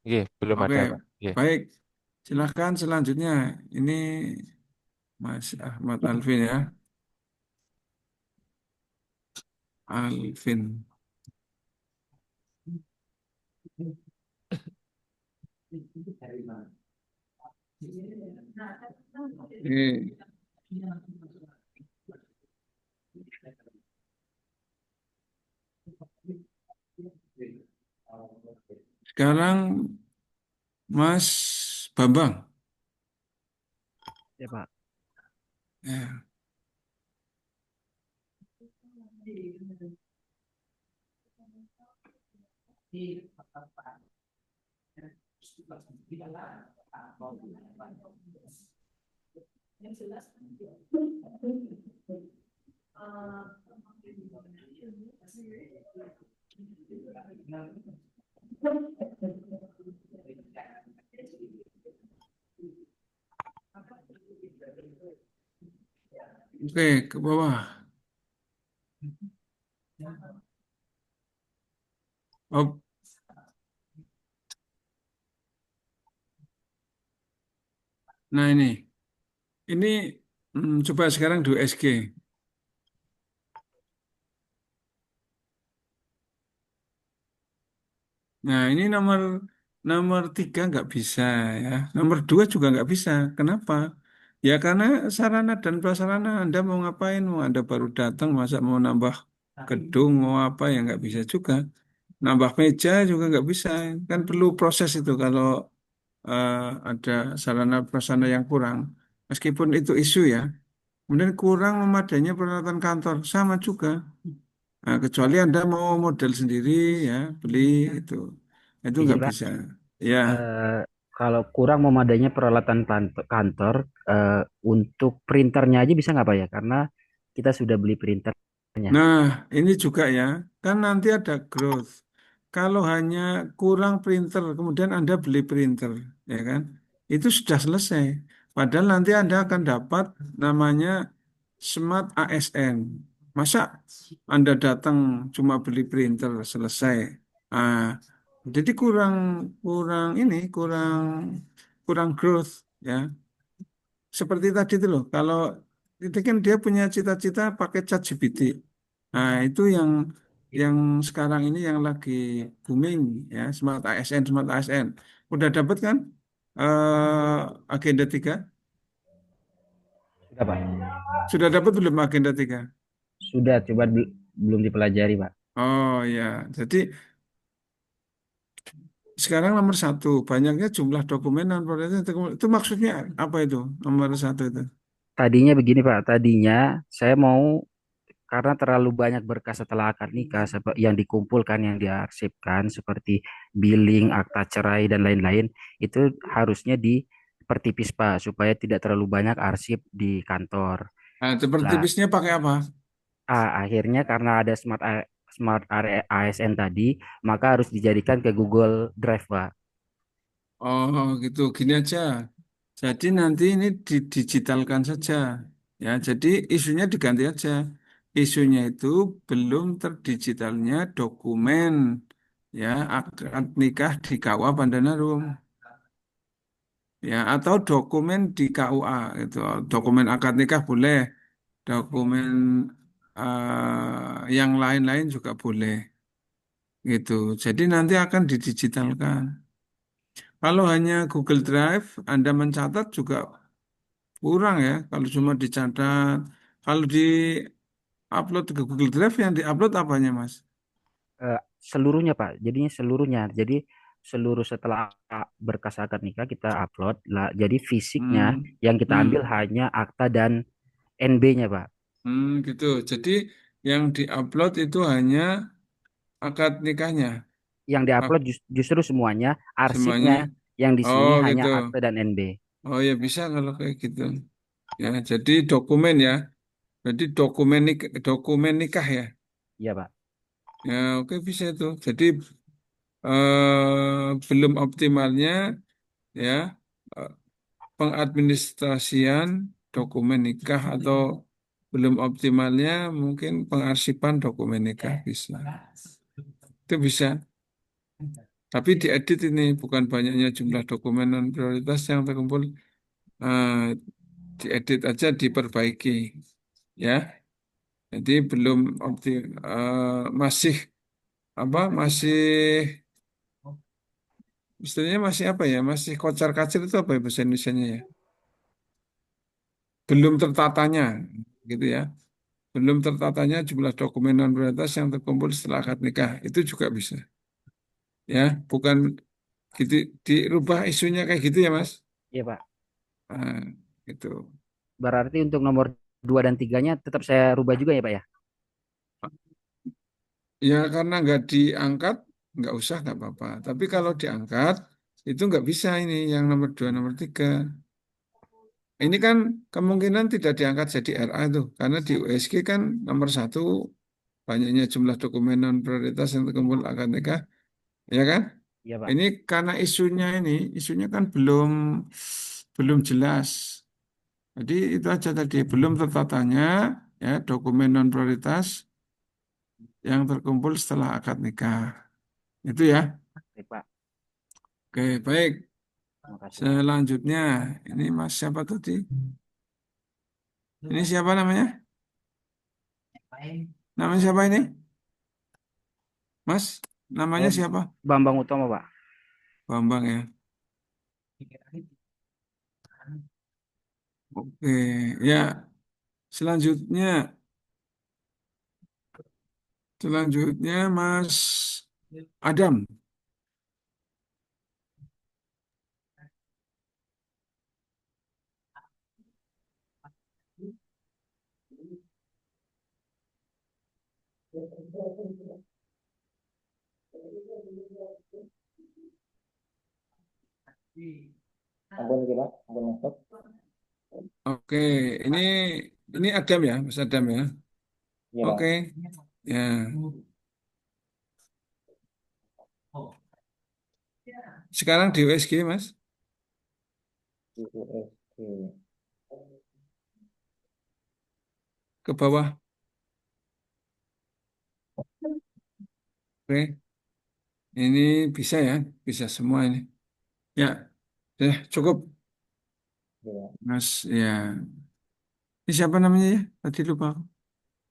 Oke, belum Oke, ada Pak. Oke. baik. Silahkan selanjutnya. Ini Mas Ahmad Alvin ya. Alvin. Oke. Sekarang Mas Bambang. Ya, Pak. Ya. Oke, ke bawah. Oh, nah ini coba sekarang do SG. Nah, ini nomor nomor 3 nggak bisa ya. Nomor 2 juga nggak bisa. Kenapa? Ya karena sarana dan prasarana Anda mau ngapain? Mau Anda baru datang, masa mau nambah gedung, mau apa ya nggak bisa juga. Nambah meja juga nggak bisa. Kan perlu proses itu kalau eh, ada sarana prasarana yang kurang. Meskipun itu isu ya. Kemudian kurang memadainya peralatan kantor, sama juga. Nah, kecuali Anda mau model sendiri ya, beli itu. Itu Izin, nggak Pak. bisa. Ya. Eh, Kalau kurang memadainya peralatan kantor, untuk printernya aja bisa nggak Pak ya? Karena kita sudah beli printernya. Nah, ini juga ya, kan nanti ada growth. Kalau hanya kurang printer, kemudian Anda beli printer, ya kan? Itu sudah selesai. Padahal nanti Anda akan dapat namanya Smart ASN. Masa Anda datang cuma beli printer selesai? Ah, jadi kurang kurang ini kurang kurang growth ya. Seperti tadi itu loh, kalau itu kan dia punya cita-cita pakai ChatGPT. Nah, itu yang sekarang ini yang lagi booming ya, Smart ASN, Smart ASN. Udah dapat kan agenda 3? Sudah Pak. Sudah dapat belum agenda 3? Sudah, coba belum dipelajari Pak. Oh ya, jadi sekarang nomor 1 banyaknya jumlah dokumen dan proses itu maksudnya apa itu nomor 1 itu? Tadinya begini Pak, tadinya saya mau karena terlalu banyak berkas setelah akad nikah yang dikumpulkan, yang diarsipkan seperti billing, akta cerai dan lain-lain, itu harusnya dipertipis Pak supaya tidak terlalu banyak arsip di kantor. Nah, seperti Lah, tipisnya pakai apa? akhirnya karena ada Smart Area ASN tadi, maka harus dijadikan ke Google Drive Pak. Oh gitu, gini aja. Jadi nanti ini didigitalkan saja. Ya, jadi isunya diganti aja. Isunya itu belum terdigitalnya dokumen ya akad nikah di KUA Pandanarum ya atau dokumen di KUA itu. Dokumen akad nikah boleh, dokumen yang lain-lain juga boleh gitu. Jadi nanti akan didigitalkan. Kalau hanya Google Drive, Anda mencatat juga kurang ya. Kalau cuma dicatat, kalau di upload ke Google Drive yang diupload apanya, Mas? Seluruhnya Pak, jadinya seluruhnya. Jadi seluruh setelah berkas akad nikah kita upload lah. Jadi fisiknya Hmm, yang kita ambil hmm, hanya akta dan NB-nya Pak. gitu. Jadi yang diupload itu hanya akad nikahnya, Yang ah, diupload justru semuanya, semuanya. arsipnya yang di Oh, sini hanya gitu. akta dan NB. Oh ya bisa kalau kayak gitu. Ya, jadi dokumen ya. Jadi dokumen nikah ya. Iya Pak. Ya, oke bisa itu. Jadi belum optimalnya ya eh, pengadministrasian dokumen nikah atau belum optimalnya mungkin pengarsipan dokumen nikah bisa. Itu bisa. Tapi diedit ini bukan banyaknya jumlah dokumen dan prioritas yang terkumpul. eh, Diedit aja diperbaiki ya. Jadi belum masih apa masih istilahnya masih apa ya? Masih kocar-kacir itu apa ya bahasa Indonesianya ya? Belum tertatanya gitu ya. Belum tertatanya jumlah dokumen non prioritas yang terkumpul setelah akad nikah itu juga bisa. Ya, bukan gitu dirubah isunya kayak gitu ya Mas. Iya Pak. Ah, itu. Berarti untuk nomor 2 dan 3-nya tetap saya rubah juga ya Pak ya? Ya karena nggak diangkat, nggak usah nggak apa-apa. Tapi kalau diangkat itu nggak bisa ini yang nomor 2, nomor 3. Ini kan kemungkinan tidak diangkat jadi RA itu karena di USG kan nomor 1 banyaknya jumlah dokumen non prioritas yang terkumpul akad nikah, ya kan? Iya Pak. Ini karena isunya kan belum belum jelas. Jadi itu aja tadi belum tertatanya ya dokumen non prioritas yang terkumpul setelah akad nikah. Itu ya. Baik Pak. Oke, baik. Terima kasih Pak. Selanjutnya, ini Mas siapa tadi? Ini siapa namanya? Namanya siapa ini? Mas, namanya Saya siapa? Bambang Utama Pak. Bambang ya. Oke, ya. Selanjutnya, Mas Adam. Ampun kita, ampun masuk. Oke, ini Adam ya, Mas Adam ya. Iya Pak. Oke, ya. Sekarang di USG, Mas. USG. Ke bawah. Oke, ini bisa ya, bisa semua ini. Ya, cukup, Iya. Mas. Ya, ini siapa namanya ya? Tadi lupa. aku.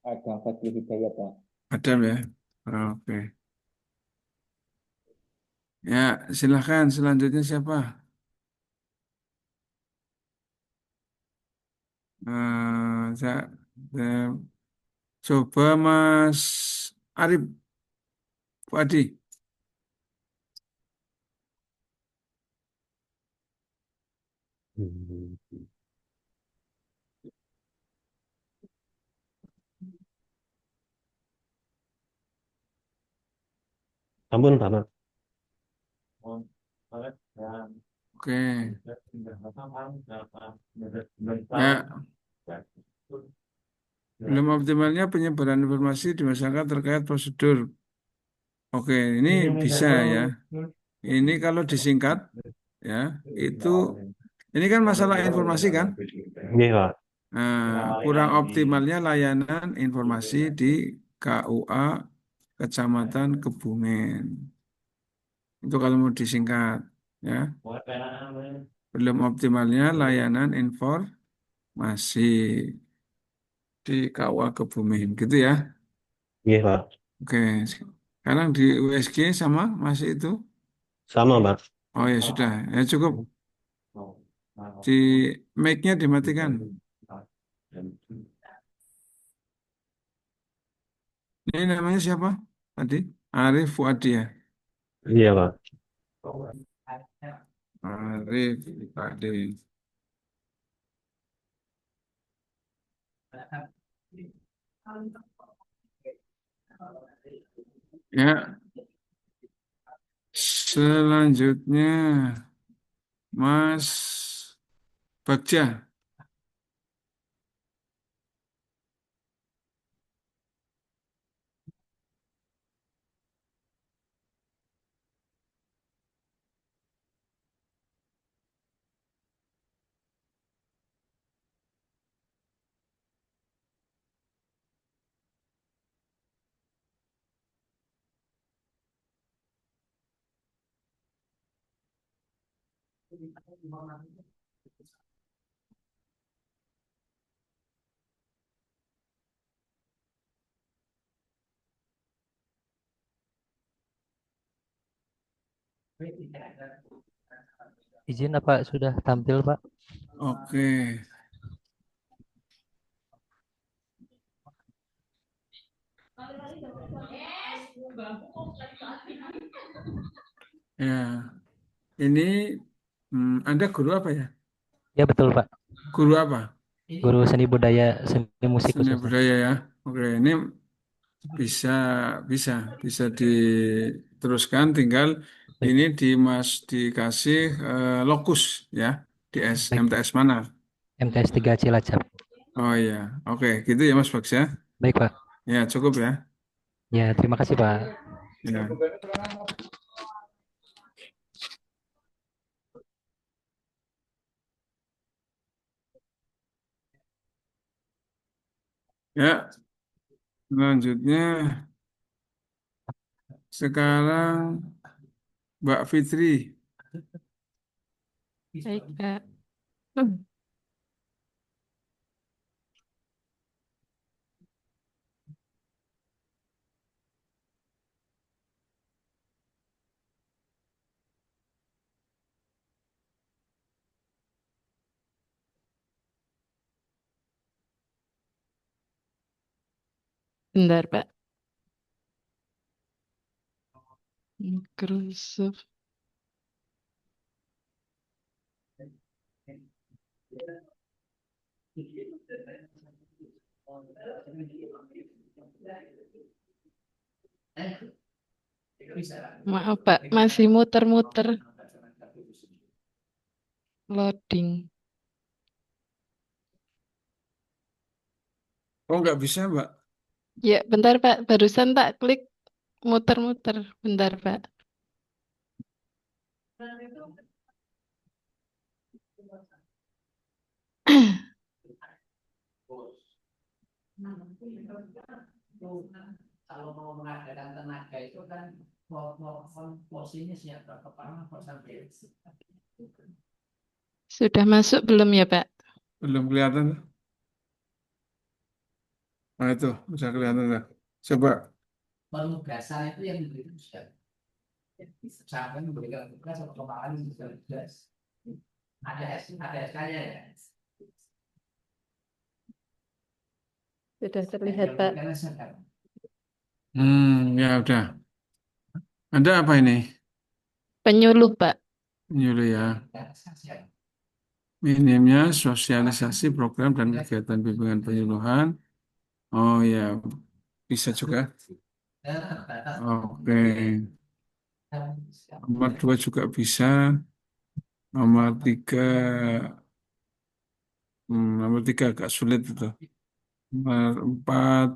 Ada Fadli Hidayat Pak. Adam ya. Oke. Ya, silahkan. Selanjutnya siapa? Saya coba Mas Arif Fuadi. Ampun, Pak. Oke. Ya, belum optimalnya penyebaran informasi di masyarakat terkait prosedur. Oke, ini bisa ya. Ini kalau disingkat, ya, itu ini kan masalah informasi kan. Iya, Pak. Nah, kurang optimalnya layanan informasi di KUA Kecamatan Kebumen. Itu kalau mau disingkat, ya. Belum optimalnya layanan informasi di KUA Kebumen, gitu ya. Iya, Pak. Oke, sekarang di USG sama masih itu. Sama, Pak. Oh ya sudah, ya cukup. Di mic-nya dimatikan. Ini namanya siapa tadi? Arif Fuadi ya. Iya, Pak. Arif Fuadi. Ya, selanjutnya Mas Bagja. Izin apa sudah tampil, Pak? Oke. Ya, Ini Anda guru apa ya? Ya betul Pak. Guru apa? Guru seni budaya, seni musik Seni khususnya. budaya ya. Oke, ini bisa bisa bisa diteruskan. Tinggal Baik, ini dikasih lokus ya di baik. MTS mana? MTS 3 Cilacap. Oh iya, oke, gitu ya Mas Bags ya. Baik Pak. Ya cukup ya. Ya terima kasih Pak. Ya. Ya, selanjutnya sekarang Mbak Fitri. Baik, Pak. Bentar, Pak. Microsoft. Maaf, Pak. Masih muter-muter. Loading. Oh nggak bisa Mbak. Ya, bentar, Pak. Barusan tak klik muter-muter. Bentar, Pak. Kalau mau mengadakan tenaga itu kan porsinya siapa kepala sampai Sudah masuk belum ya, Pak? Belum kelihatan. Nah itu bisa kelihatan lah. Coba. penugasan itu yang diberikan sudah sampai memberikan tugas atau kepala sudah jelas. Ada SK-nya ya. Sudah terlihat, Pak. Ya udah. Anda apa ini? Penyuluh, Pak. Penyuluh ya. Minimnya sosialisasi program dan kegiatan bimbingan penyuluhan. Oh ya, bisa juga. Oke. Nomor 2 juga bisa. Nomor 3, nomor 3 agak sulit itu. Nomor 4.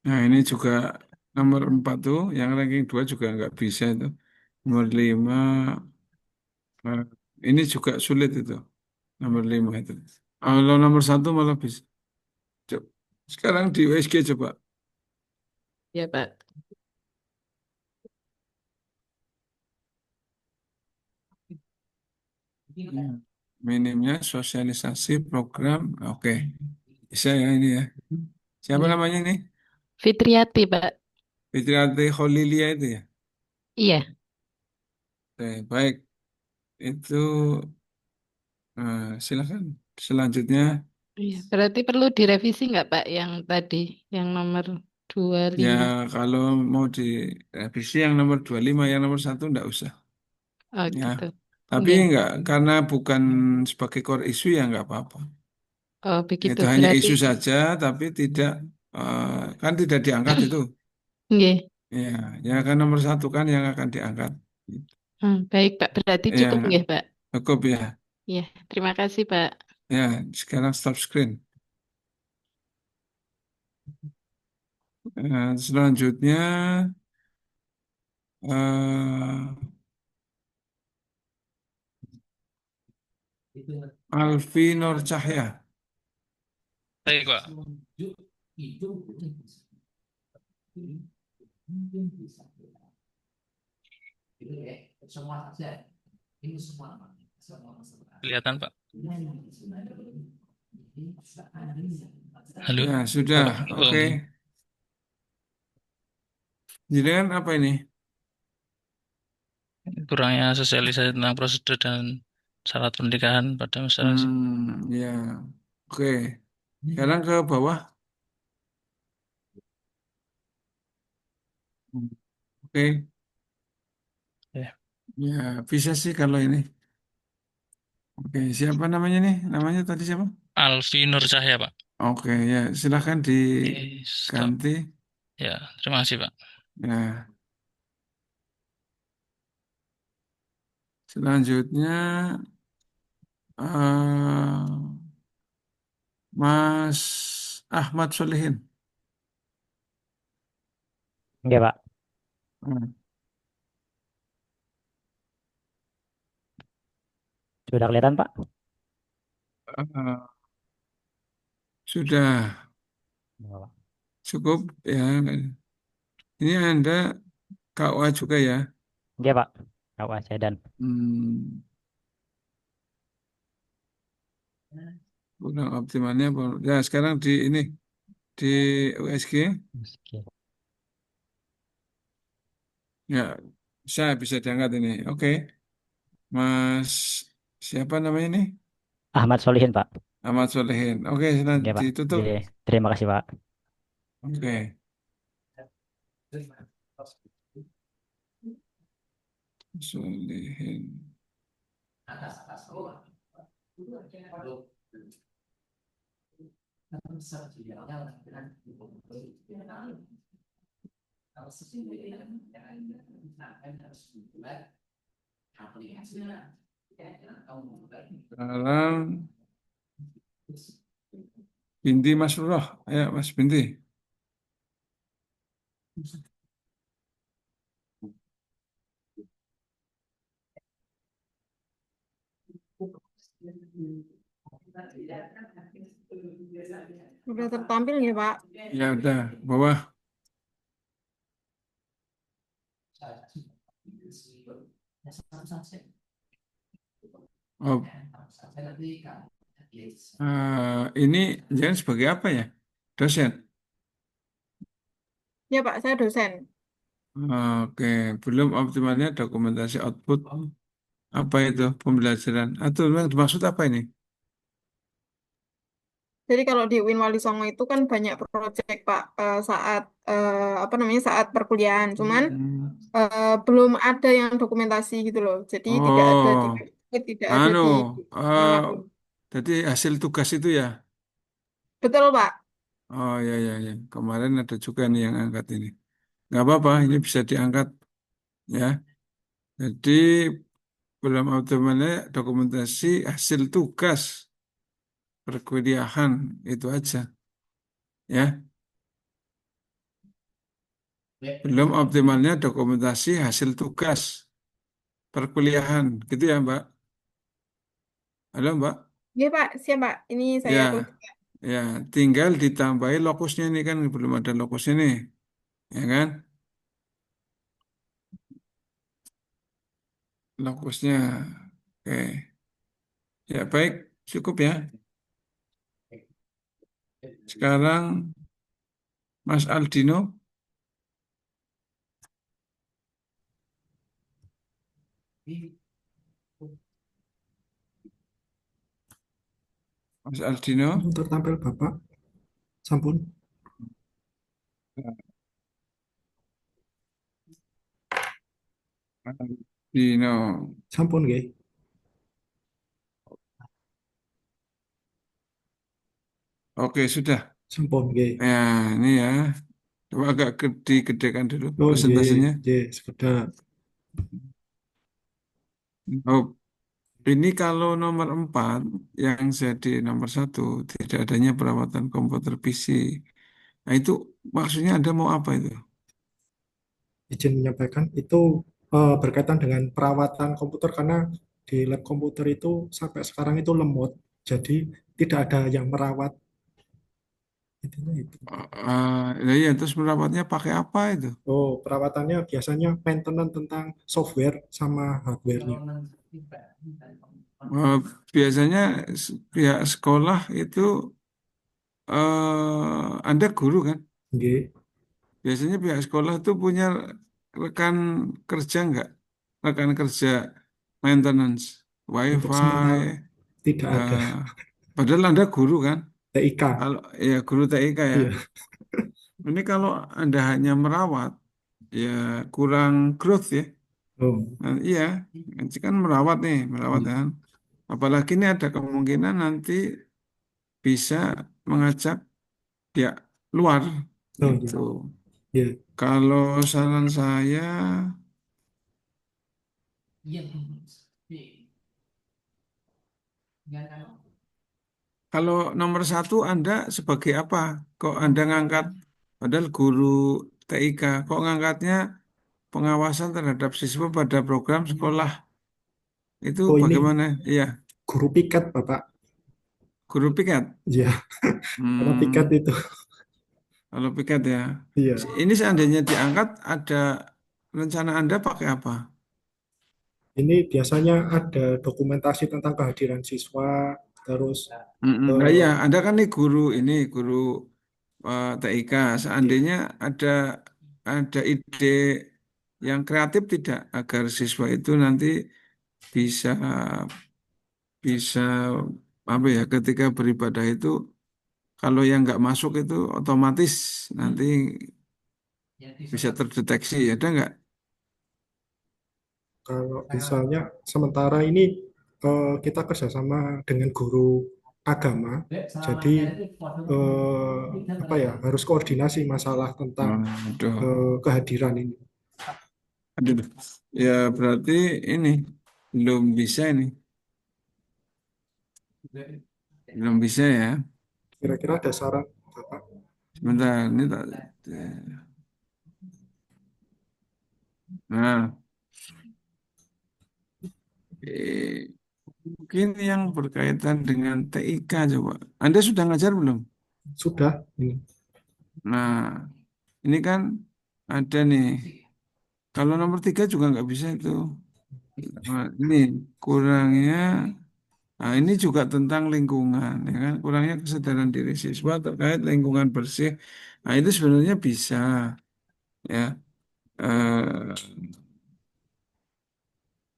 Nah ini juga nomor 4 tuh, yang ranking 2 juga nggak bisa itu. Nomor 5, ini juga sulit itu. Nomor 5 itu. Kalau nomor 1 malah bisa. Sekarang di USG coba. Ya, Pak. Minimnya sosialisasi program. Oke. Bisa ya ini ya. Siapa Ya. namanya ini? Fitriati, Pak. Fitriati Kholilia itu ya. Iya. Oke, baik. Itu silakan. Selanjutnya Iya. Berarti perlu direvisi nggak, Pak, yang tadi, yang nomor 25? ya kalau mau direvisi yang nomor 25, yang nomor 1 enggak usah. Oh, Ya. gitu. Tapi Iya. enggak karena bukan sebagai core issue ya enggak apa-apa. Oh, begitu. Itu hanya Berarti, isu saja tapi tidak kan tidak diangkat itu. nggih. Ya, ya kan nomor 1 kan yang akan diangkat. Baik, Pak. Berarti cukup Ya, nggih, Pak? cukup ya. Iya. Terima kasih, Pak. Ya, sekarang stop screen. Selanjutnya Alfi Nur Cahya. Baik, Pak. Kelihatan, Pak. Halo. Ya, sudah. Oh, Oke. Jadi kan apa ini? Kurangnya sosialisasi tentang prosedur dan syarat pernikahan pada masyarakat. Ya. Oke. Sekarang ke bawah. Oke. Ya. Ya, bisa sih kalau ini. Oke, siapa namanya nih? Namanya tadi siapa? Alfi Nur Cahya, Pak. Oke, ya silahkan Oke, stop. diganti. Ya, terima kasih, Pak. Ya, selanjutnya eh, Mas Ahmad Solihin. Oke, Pak. Hmm. Sudah kelihatan, Pak? Eh, sudah Enggak, Pak. cukup ya. Ini Anda KUA juga ya. Oke, Pak. Kak dan. Hmm, kurang optimalnya. Ya, sekarang di ini di USG. Oke. Ya, bisa diangkat ini. Oke, Mas siapa namanya nih? Ahmad Solihin, Pak. Ahmad Solehin. Oke, nanti Oke, Pak. ditutup. Oke. Terima kasih, Pak. Oke. Solehin. Sekarang Binti Masrurah. Ayo, Mas Binti. Sudah tertampil ya, Pak? Ya udah, bawah. Oh, ini jangan sebagai apa ya? Dosen. Ya, Pak, saya dosen. Oke, belum optimalnya dokumentasi output. Apa itu pembelajaran? Atau memang dimaksud apa ini? Jadi kalau di UIN Wali Songo itu kan banyak proyek, Pak, saat apa namanya saat perkuliahan. Cuman belum ada yang dokumentasi gitu loh. Jadi tidak ada di Oh, website, tidak ada anu, di eh, manapun. tadi hasil tugas itu ya? Betul, Pak. Oh ya ya ya, kemarin ada juga nih yang angkat ini. Nggak apa-apa, ini bisa diangkat ya. Jadi belum optimalnya dokumentasi hasil tugas perkuliahan itu aja ya. Belum optimalnya dokumentasi hasil tugas perkuliahan, gitu ya Mbak? Halo Mbak? Iya, Pak. Siap, Pak. Ini saya Ya, tulis. ya, tinggal ditambahi lokusnya nih kan belum ada lokusnya nih, ya kan? Lokusnya, oke, ya baik, cukup ya. Sekarang Mas Aldino, Mas Aldino, Langsung tertampil Bapak. Sampun. Aldino, Sampun nggih. oke sudah. Sampun nggih. Ya, ini ya, coba agak digedekan dulu Oh nggih, presentasenya. nggih, sekedap. Oh, ini kalau nomor 4, yang jadi nomor 1, tidak adanya perawatan komputer PC. Nah itu maksudnya Anda mau apa itu? Izin menyampaikan itu berkaitan dengan perawatan komputer karena di lab komputer itu sampai sekarang itu lemot, jadi tidak ada yang merawat. Intinya itu. Iya, terus merawatnya pakai apa itu? Oh, perawatannya biasanya maintenance tentang software sama hardware-nya. Eh, biasanya pihak sekolah itu Anda guru kan? Nggih. Biasanya pihak sekolah itu punya rekan kerja nggak? Rekan kerja maintenance, Untuk wifi. sementara tidak ada. Padahal Anda guru kan? TIK. Kalau ya guru TIK ya. Iya. Ini kalau Anda hanya merawat, ya kurang growth ya. Oh, Nah, iya, nanti kan merawat nih, merawat kan. Apalagi ini ada kemungkinan nanti bisa mengajak pihak luar oh gitu. iya. Kalau saran saya, Iya. kalau nomor satu Anda sebagai apa? Kok Anda ngangkat, padahal guru TIK, kok ngangkatnya pengawasan terhadap siswa pada program sekolah itu Oh ini bagaimana? Iya, guru piket Bapak. guru piket. Iya, karena piket Hmm, itu. kalau piket ya. Iya, Ini seandainya diangkat, ada rencana Anda pakai apa? ini biasanya ada dokumentasi tentang kehadiran siswa, terus Nah eh, ya, Anda kan nih guru ini, guru TIK. Seandainya ada ide yang kreatif tidak agar siswa itu nanti bisa bisa apa ya, ketika beribadah itu kalau yang nggak masuk itu otomatis nanti bisa terdeteksi, ada nggak? kalau misalnya sementara ini kita kerjasama dengan guru agama, jadi apa ya harus koordinasi masalah tentang Aduh, kehadiran ini. aduh, ya berarti ini belum bisa ini, belum bisa ya. Kira-kira ada saran Bapak? Sebentar, ini tak. Nah, mungkin yang berkaitan dengan TIK coba. Anda sudah ngajar belum? Sudah ini. Nah, ini kan ada nih. Kalau nomor 3 juga nggak bisa itu. Nah, ini kurangnya. Nah, ini juga tentang lingkungan, ya kan? Kurangnya kesadaran diri siswa terkait lingkungan bersih. Nah, itu sebenarnya bisa, ya. Eh,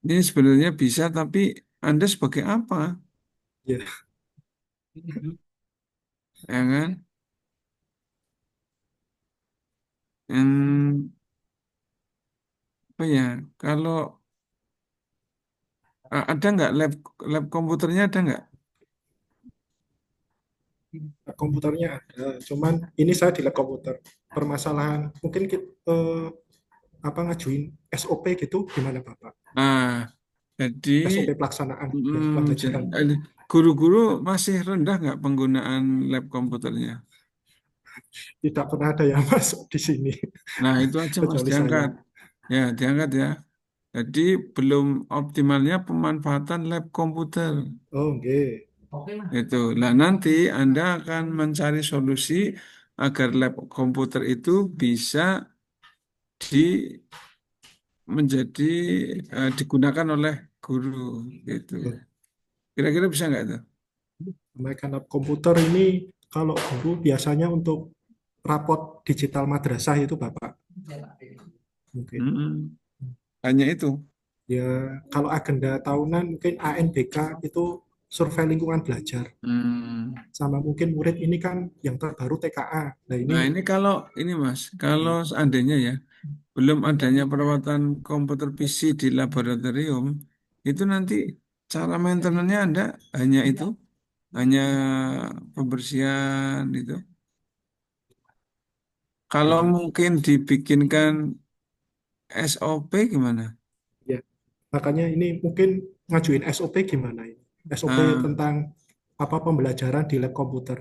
ini sebenarnya bisa, tapi Anda sebagai apa, Ya, ya kan? Hmm, apa ya? Kalau ada nggak lab komputernya ada nggak? komputernya ada, cuman ini saya di lab komputer. Permasalahan mungkin kita apa ngajuin SOP gitu gimana Bapak? Nah, jadi SOP pelaksanaan ya, mm, pembelajaran. guru-guru masih rendah nggak penggunaan lab komputernya? Tidak pernah ada yang masuk di sini Nah, itu aja Mas kecuali saya. diangkat. Ya, diangkat ya. Jadi belum optimalnya pemanfaatan lab komputer. Oh, oke. Itu. Nah, nanti Anda akan mencari solusi agar lab komputer itu bisa di menjadi digunakan oleh guru gitu. Kira-kira bisa nggak itu? Menaikkan lab komputer ini kalau guru biasanya untuk rapot digital madrasah itu Bapak. Mungkin. Hanya itu. Ya, kalau agenda tahunan mungkin ANBK itu survei lingkungan belajar. Sama mungkin murid ini kan yang terbaru TKA. Nah, ini Nah, ini kalau ini Mas, kalau seandainya ya belum adanya perawatan komputer PC di laboratorium, itu nanti cara maintenance-nya Anda hanya itu, hanya pembersihan itu. Kalau mungkin dibikinkan SOP gimana? ya, makanya ini mungkin ngajuin SOP gimana ini? SOP Ah, tentang apa pembelajaran di lab komputer.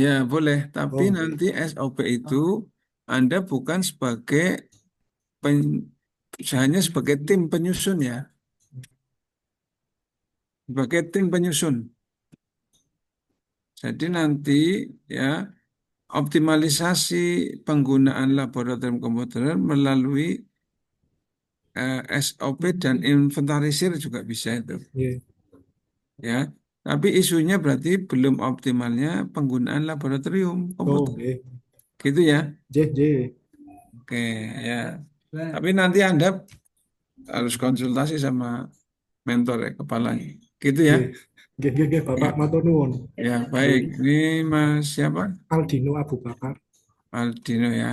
ya boleh, tapi Oh, oke. nanti SOP itu Anda bukan sebagai pen- hanya sebagai tim penyusun ya, sebagai tim penyusun. Jadi nanti ya optimalisasi penggunaan laboratorium komputer melalui SOP dan inventarisir juga bisa itu. Iya. Ya, tapi isunya berarti belum optimalnya penggunaan laboratorium Oh, komputer. oke. Gitu ya. J. Oke, ya. Tapi nanti Anda harus konsultasi sama mentor ya, kepalanya. Gitu ya. Oke, Bapak Ya, matur nuwun. ya baik. Ini Mas siapa? Aldino Abu Bakar. Aldino ya.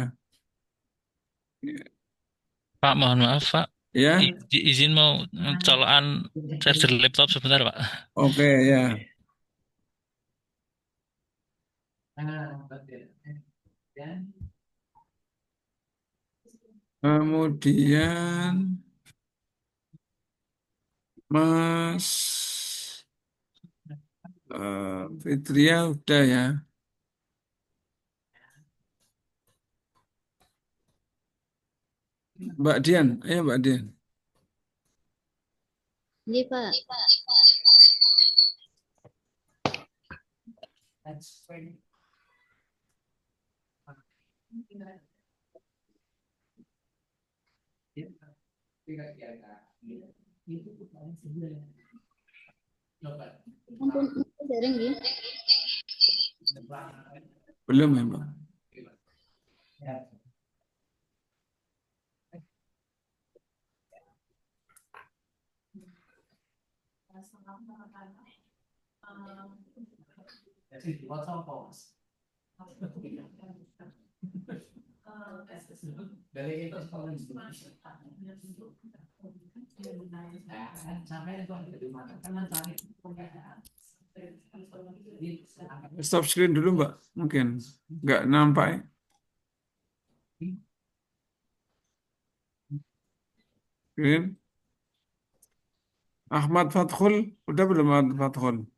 Pak, mohon maaf, Pak. Ya, Izin mau colokan charger laptop sebentar, Pak. oke ya. Kemudian Mas Fitria udah ya. Mbak Dian, ayo Mbak Dian. Iya, Pak. Ampun, dereng nggih. Belum ya Mbak? Stop screen dulu Mbak, mungkin nggak nampak ya. Screen. Ahmad Fathul, udah belum Ahmad Fathul?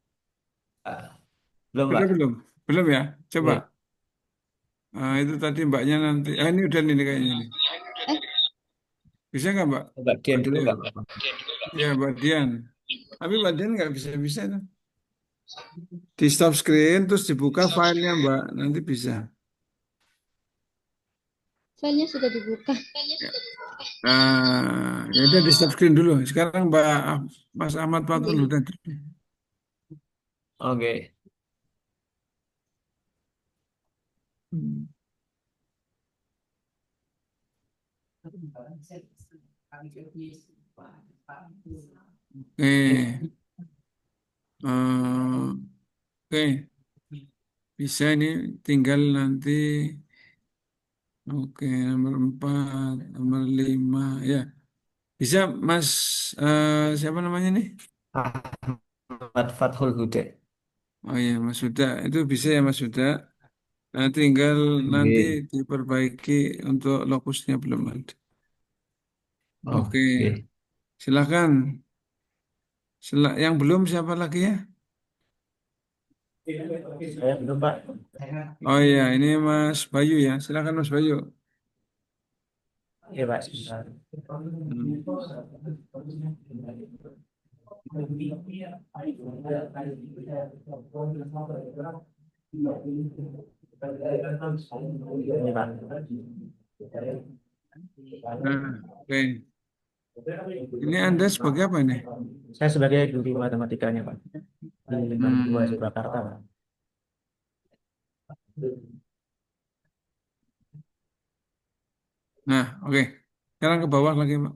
Belum, Udah Pak. belum? Belum ya? Coba. Belum. Itu tadi mbaknya nanti. Ini udah nih kayaknya nih. Bisa nggak Mbak? Mbak Dian dulu, Dian. Pak. Ya Mbak Dian. Tapi Mbak Dian nggak bisa-bisa tuh. Di stop screen terus dibuka filenya Mbak, nanti bisa. Filenya sudah dibuka. Ya udah di stop screen dulu. Sekarang Mas Ahmad Fathul udah. Oke. Oke. Oke. Bisa ini tinggal nanti. Oke, nomor 4, nomor 5. Ya, bisa Mas, siapa namanya nih? Ahmad Fathul Huda. Oh iya, Mas Huda. Itu bisa ya Mas Huda. Nah, tinggal nanti Oke. diperbaiki untuk lokusnya belum ada. Oke, Oke. silakan. Yang belum siapa lagi ya? Saya belum, Pak. Oh iya, ini Mas Bayu ya. Silakan Mas Bayu. Iya, Pak. Sebentar. Ini, Pak. Oke. Ini Anda sebagai apa nih? Saya sebagai guru matematikanya, Pak. Di Lingkungan 2 Surakarta, Pak. Nah, oke. Sekarang ke bawah lagi, Pak.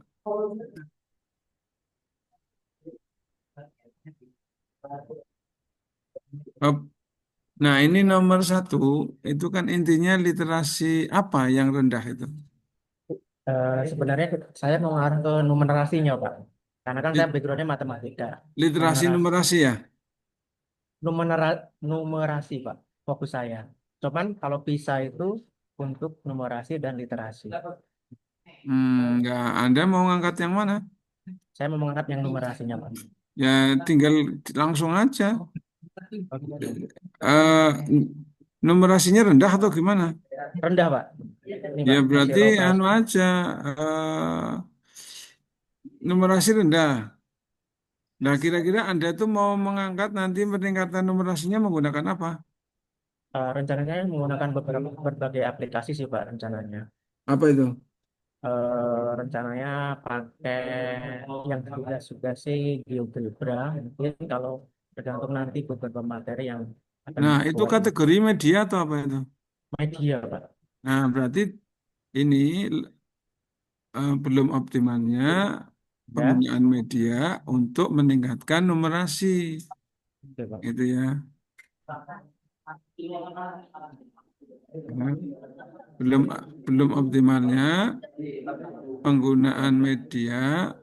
Nah, ini nomor 1, itu kan intinya literasi apa yang rendah itu? Sebenarnya saya mau ngarah ke numerasinya, Pak. Karena kan saya backgroundnya matematika. Literasi numerasi ya? Numerasi, Pak. Fokus saya. Cuman kalau bisa itu untuk numerasi dan literasi. Enggak. Anda mau ngangkat yang mana? Saya mau mengangkat yang numerasinya, Pak. Ya, tinggal langsung aja. Eh, numerasinya rendah atau gimana? Rendah, Pak. Ini, Ya, Pak, berarti masih low anu kelas. aja. Numerasi rendah. Nah, kira-kira Anda tuh mau mengangkat nanti peningkatan numerasinya menggunakan apa? Rencananya menggunakan berbagai aplikasi sih, Pak, rencananya. Apa itu? Rencananya pakai yang sudah sih GeoGebra. Mungkin kalau tergantung nanti beberapa materi yang akan Nah, itu keluar kategori media atau apa itu? media, Pak. Nah, berarti ini belum optimalnya Ya, penggunaan media untuk meningkatkan numerasi. oke, Pak. Gitu ya. Ya, belum belum optimalnya penggunaan media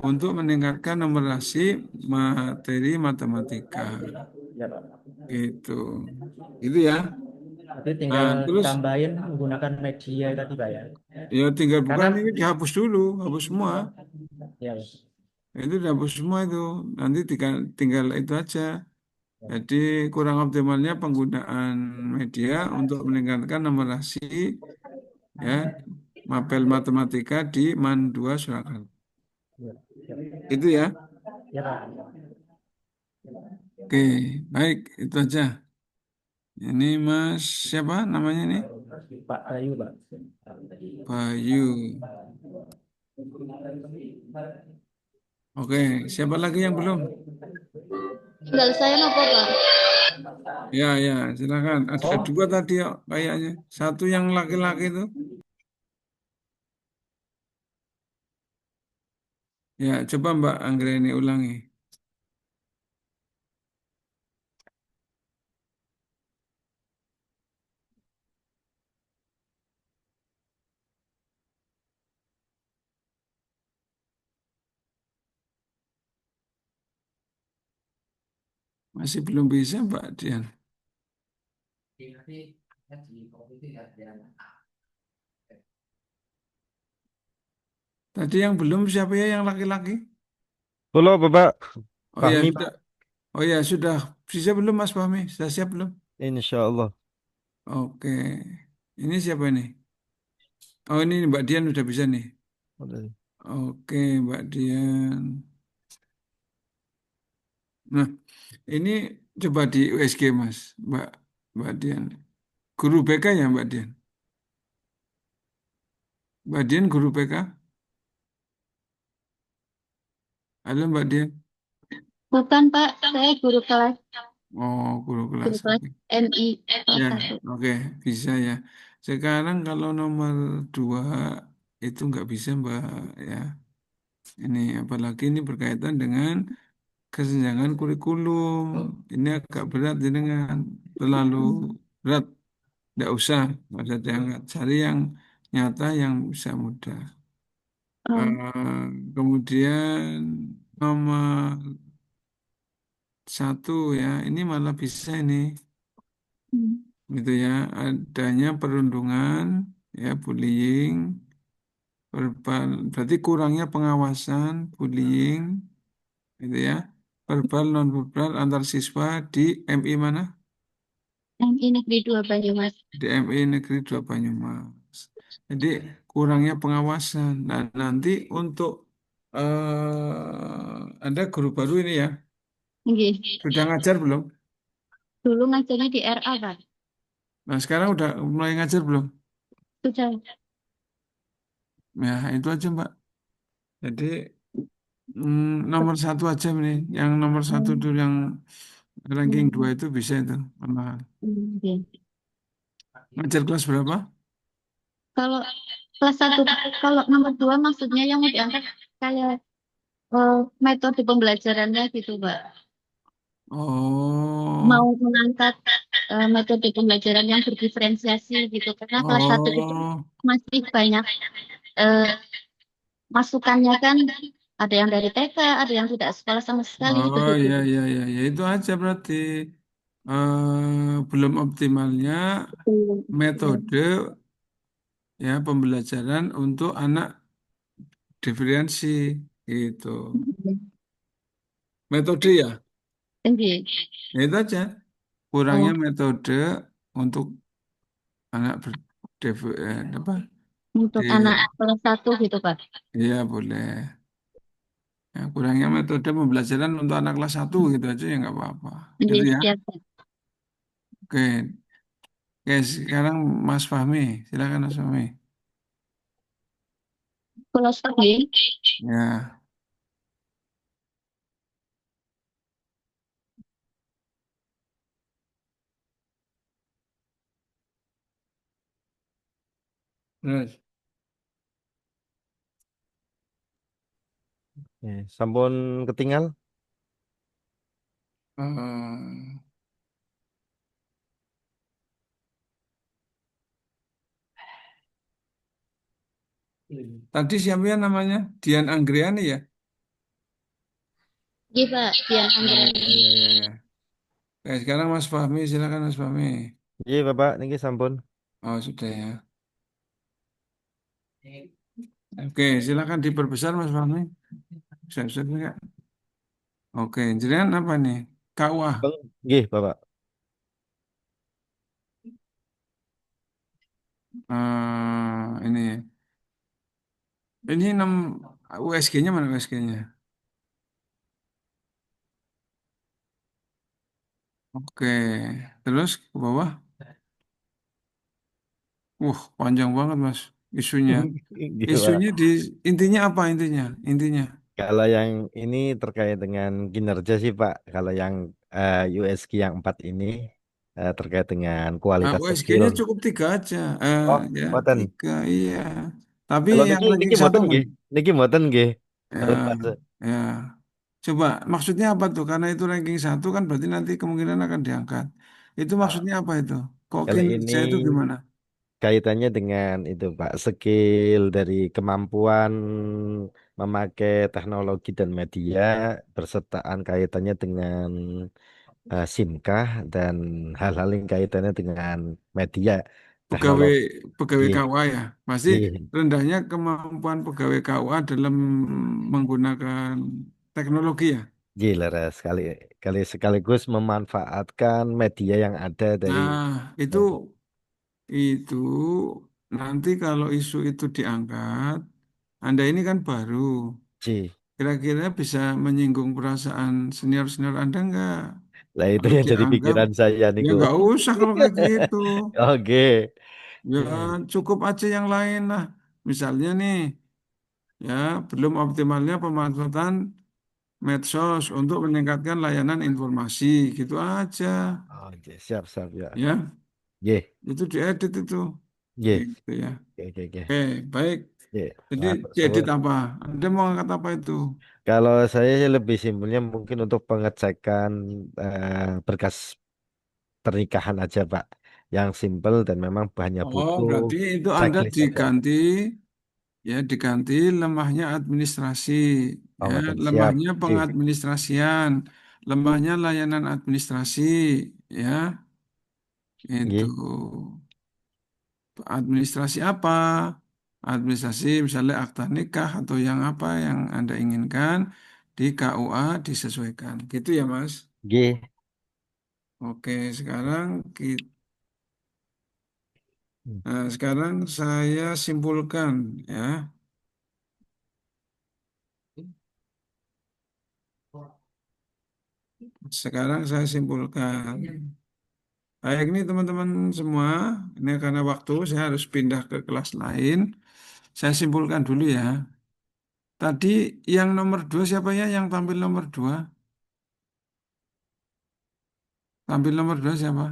untuk meningkatkan numerasi materi matematika. Ya, Pak. Gitu. Gitu ya. Berarti tinggal Nah, terus tambahin menggunakan media tadi, Pak ya. ya tinggal Karena bukan ini dihapus dulu, hapus semua. ya, Pak. Itu dihapus semua itu. Nanti tinggal itu aja. Jadi kurang optimalnya penggunaan media untuk meningkatkan numerasi ya mapel matematika di MAN 2 Surakarta. Ya, ya. Itu ya. Ya, Pak. Oke, baik itu aja. Ini Mas siapa namanya ini? Pak Ayu, Pak. Bayu. Oke, siapa lagi yang belum? Tinggal saya nopo, Pak. Ya, ya, silakan. Ada dua tadi ya, kayaknya. Satu yang laki-laki itu. Ya, coba Mbak Anggreni ulangi. Masih belum bisa, Mbak Dian. Tadi yang belum siapa ya yang laki-laki? Halo Bapak Oh ya, Fahmi, sudah. Oh ya, sudah. Bisa belum Mas Fahmi? Sudah siap belum? Insya Allah. Oke. Ini siapa nih? Oh, ini Mbak Dian udah bisa nih. Oke, Mbak Dian. Nah, ini coba di USG Mas, Mbak Dian. Guru BK ya Mbak Dian? Mbak Dian guru BK? Halo Mbak Dian. Bukan, Pak. Saya guru kelas. Oh, guru kelas. Guru kelas Oke. MI kelas Ya, 1. oke, bisa ya. Sekarang kalau nomor 2 itu nggak bisa Mbak ya. Ini apalagi ini berkaitan dengan kesenjangan kurikulum. Ini agak berat dengan terlalu berat. Nggak usah diangkat. Cari yang nyata yang bisa mudah. Kemudian nomor 1 ya, ini malah bisa ini, gitu ya, adanya perundungan, ya, bullying, verbal, berarti kurangnya pengawasan, bullying, gitu ya, verbal non verbal antar siswa di MI mana? MI Negeri 2 Banyumas. Di MI Negeri 2 Banyumas. Jadi kurangnya pengawasan. Nah, nanti untuk Anda guru baru ini ya, Nggih. sudah ngajar belum? Dulu ngajarnya di RA, Pak. Nah, sekarang udah mulai ngajar belum? Sudah. Ya, itu aja, Mbak. Jadi, nomor 1 aja ini. Yang nomor 1 dulu, yang ranking 2 itu bisa itu. Nggih. Ngajar kelas berapa? Kalau kelas 1, kalau nomor 2 maksudnya yang mau diangkat kayak metode pembelajarannya gitu, Pak. Oh, Mau mengangkat metode pembelajaran yang berdiferensiasi gitu. Karena kelas 1 itu oh, masih banyak eh, masukannya kan. Ada yang dari TK, ada yang tidak sekolah sama sekali, oh, begitu. ya, ya, ya, ya, itu aja berarti belum optimalnya metode ya pembelajaran untuk anak diferensi gitu. Metode ya, Nggih. ya itu aja. Kurangnya Oh, metode untuk anak apa? untuk Di, anak kelas 1 gitu, Pak. iya boleh. Ya, kurangnya metode pembelajaran untuk anak kelas 1 gitu aja ya nggak apa-apa. Gitu Nggih, ya. siap, Pak. Oke. Oke, sekarang Mas Fahmi, silakan Mas Fahmi. Kelas 1. Ya, terus. Sampun ketinggal. eh, Tadi siapa ya namanya? Dian Anggriani ya? Iya Pak, Dian Oh, Anggreni. iya, iya, iya. Sekarang Mas Fahmi, silakan Mas Fahmi. Iya Bapak, niki sampun. Oh, sudah ya. Oke, silakan diperbesar Mas Fahmi. Bisa-bisa enggak? Oke, jenengan apa nih? KUA. Nggih Bapak. Ini. Ini USG-nya mana USG-nya? Oke, terus ke bawah. Panjang banget Mas isunya. Nggih Pak. Isunya intinya apa intinya? Intinya. Kalau yang ini terkait dengan kinerja sih Pak. Kalau yang USG yang 4 ini terkait dengan kualitas skill. USG-nya cukup 3 aja. Oh, Ya, mboten. 3, iya. Tapi Kalau yang niki ranking niki satu mboten mana? nggih. Niki mboten nggih. Ya, Baru fase. ya. Coba maksudnya apa tuh? Karena itu ranking 1 kan berarti nanti kemungkinan akan diangkat. Itu maksudnya apa itu? Kok Kalau ini kinerja itu gimana? kaitannya dengan itu Pak, skill dari kemampuan memakai teknologi dan media bersertaan kaitannya dengan SIMkah dan hal-hal yang kaitannya dengan media Pegawai teknologi. pegawai Nggih, KUA ya. Pasti nggih, rendahnya kemampuan pegawai KUA dalam menggunakan teknologi ya. nggih, leres sekali kali sekaligus memanfaatkan media yang ada dari Nah, itu nanti kalau isu itu diangkat, Anda ini kan baru. J. Kira-kira bisa menyinggung perasaan senior-senior Anda enggak? Lah itu Kalau yang jadi dianggap, pikiran saya ya niku. nggak usah kalau kayak gitu. Oke. Ya cukup aja yang lain lah. Misalnya nih, ya belum optimalnya pemanfaatan medsos untuk meningkatkan layanan informasi, gitu aja. Oke, siap siap ya. Ya, Nggih, itu diedit itu. nggih. Gitu ya. Oke, oke, oke. Oke, baik. Nggih, Jadi matur diedit suwun. apa? Anda mau angkat apa itu? Kalau saya sih lebih simpelnya mungkin untuk pengecekan berkas pernikahan aja, Pak. Yang simpel dan memang hanya Oh, butuh berarti itu Anda checklist aja. diganti lemahnya administrasi, Oh, ya, ngoten. Siap. lemahnya Nggih, pengadministrasian, lemahnya layanan administrasi, ya, itu. nggih, Administrasi apa? Administrasi misalnya akta nikah atau yang apa yang Anda inginkan di KUA disesuaikan. Gitu ya, Mas. nggih. Oke, sekarang Hmm. sekarang saya simpulkan ya. Sekarang saya simpulkan. Baik, ini teman-teman semua, ini karena waktu saya harus pindah ke kelas lain. Saya simpulkan dulu ya. Tadi yang nomor 2 siapa ya yang tampil nomor 2? Tampil nomor 2 siapa?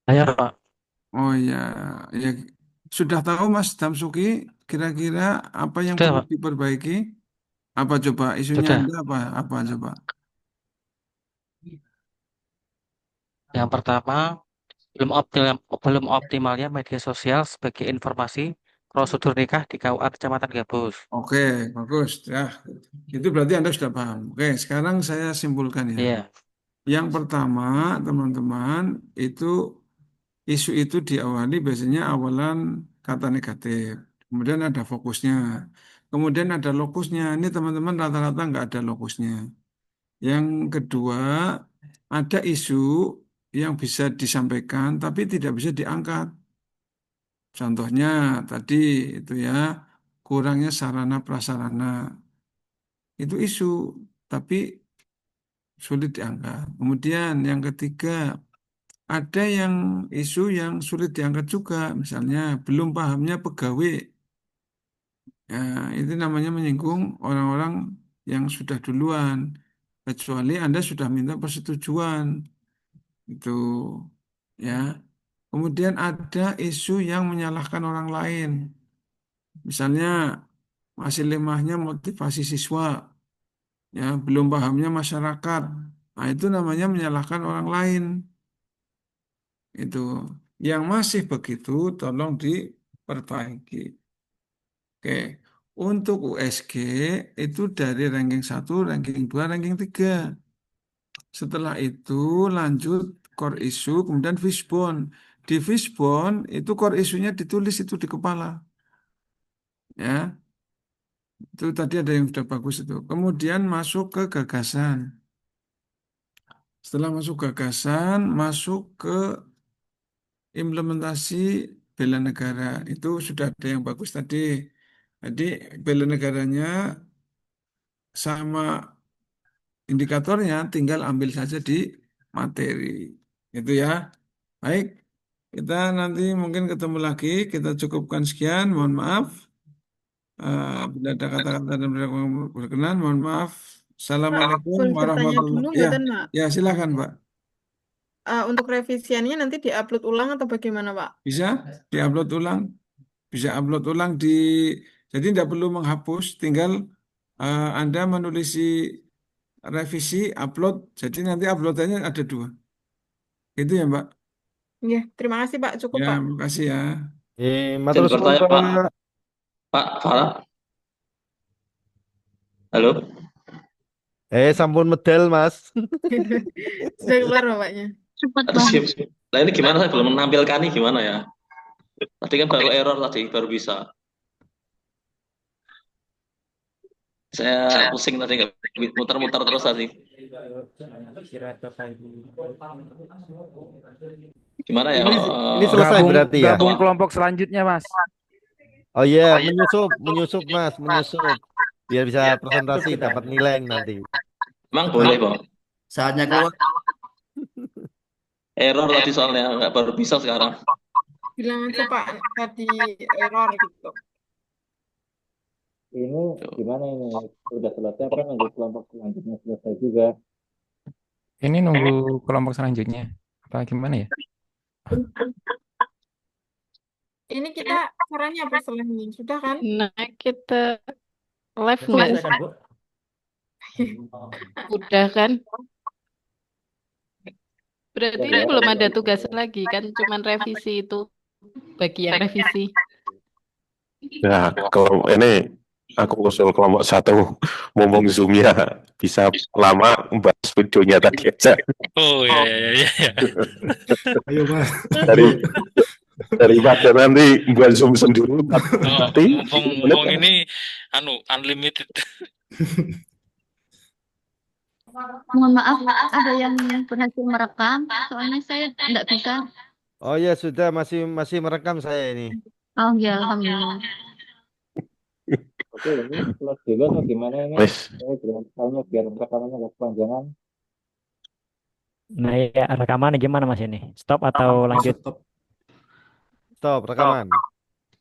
Saya Pak. Oh ya, ya sudah tahu Mas Damsuki kira-kira apa yang Sudah perlu Pak. diperbaiki? Apa coba isunya Sudah. Anda apa? Apa coba? Yang pertama, belum optimalnya media sosial sebagai informasi prosedur nikah di KUA Kecamatan Gabus. Oke, bagus. Ya, itu berarti Anda sudah paham. Oke, sekarang saya simpulkan ya. Iya. Yang pertama, teman-teman, itu isu itu diawali biasanya awalan kata negatif. Kemudian ada fokusnya. Kemudian ada lokusnya. Ini teman-teman rata-rata nggak ada lokusnya. Yang kedua, ada isu yang bisa disampaikan tapi tidak bisa diangkat. Contohnya tadi itu ya, kurangnya sarana prasarana. Itu isu, tapi sulit diangkat. Kemudian yang ketiga, ada yang isu yang sulit diangkat juga, misalnya belum pahamnya pegawai. Ya, itu namanya menyinggung orang-orang yang sudah duluan, kecuali Anda sudah minta persetujuan. Itu ya. Kemudian ada isu yang menyalahkan orang lain. Misalnya masih lemahnya motivasi siswa, ya, belum pahamnya masyarakat. Nah, itu namanya menyalahkan orang lain. Itu yang masih begitu tolong perbaiki. Oke. Untuk USG itu dari ranking 1, ranking 2, ranking 3. Setelah itu lanjut core issue, kemudian fishbone. Di fishbone itu core isunya ditulis itu di kepala. Ya, itu tadi ada yang sudah bagus itu. Kemudian masuk ke gagasan. Setelah masuk gagasan, masuk ke implementasi bela negara. Itu sudah ada yang bagus tadi. Jadi bela negaranya sama indikatornya tinggal ambil saja di materi. Itu ya. Baik, kita nanti mungkin ketemu lagi. Kita cukupkan sekian. Mohon maaf. Bila ada kata-kata dan berkenan, mohon maaf. Pak, Assalamualaikum boleh bertanya warahmatullahi dulu wabarakatuh. nggak, Pak? Ya, silakan, Pak. Untuk revisiannya nanti diupload ulang atau bagaimana, Pak? Bisa diupload ulang, bisa upload ulang jadi tidak perlu menghapus, tinggal Anda menulisi revisi, upload, jadi nanti uploadannya ada 2. Itu ya, Mbak. Ya, terima kasih, Pak. Cukup, Ya, Pak. makasih ya. Matur Izin suwun bertanya, Pak. Pak. Pak Farah. Halo. Sampun medal Mas. Sudah keluar, Bapaknya. Cepat Aduh, banget. siap. Nah ini gimana, saya belum menampilkan nih gimana ya? Tadi kan baru error tadi, baru bisa. Saya pusing tadi, nggak muter-muter terus tadi. Gimana ya? Ini selesai berarti ya? Gabung kelompok selanjutnya, Mas. Oh iya, menyusup Mas, menyusup. Biar bisa presentasi dapat nilai nanti. Emang boleh, Bang? Saatnya keluar. Error tadi soalnya, nggak baru bisa sekarang. Bilang aja, Pak, tadi error gitu. Ini gimana ini? Udah selesai apa nunggu kelompok selanjutnya selesai juga? Ini nunggu kelompok selanjutnya. Apa gimana ya? Ini kita caranya apa setelah ini? Sudah kan? Nah, kita live nggak? Selesai kan, Bu? Udah kan? Berarti ini belum ada tugas lagi kan? Cuman revisi itu bagian revisi. Nah, kalau ini aku usul kelompok 1, mumpung Zoom-nya bisa lama, bahas videonya tadi aja. Oh iya. Ayo Mas. Daripada nanti buat Zoom sendiri, nanti Mumpung ini unlimited. Mohon maaf, ada yang berhasil merekam, soalnya saya tidak bisa. Oh ya sudah, masih merekam saya ini. Oh ya, alhamdulillah. Oke, ini close dulu atau gimana ini? Saya bilang biar rekamannya nggak kepanjangan. Nah ya, rekaman gimana Mas ini? Stop atau lanjut? Stop rekaman.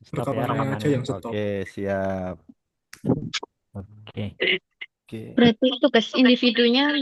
Stop ya Rekamannya aja yang stop. Oke, siap. Oke. Berarti tugas individunya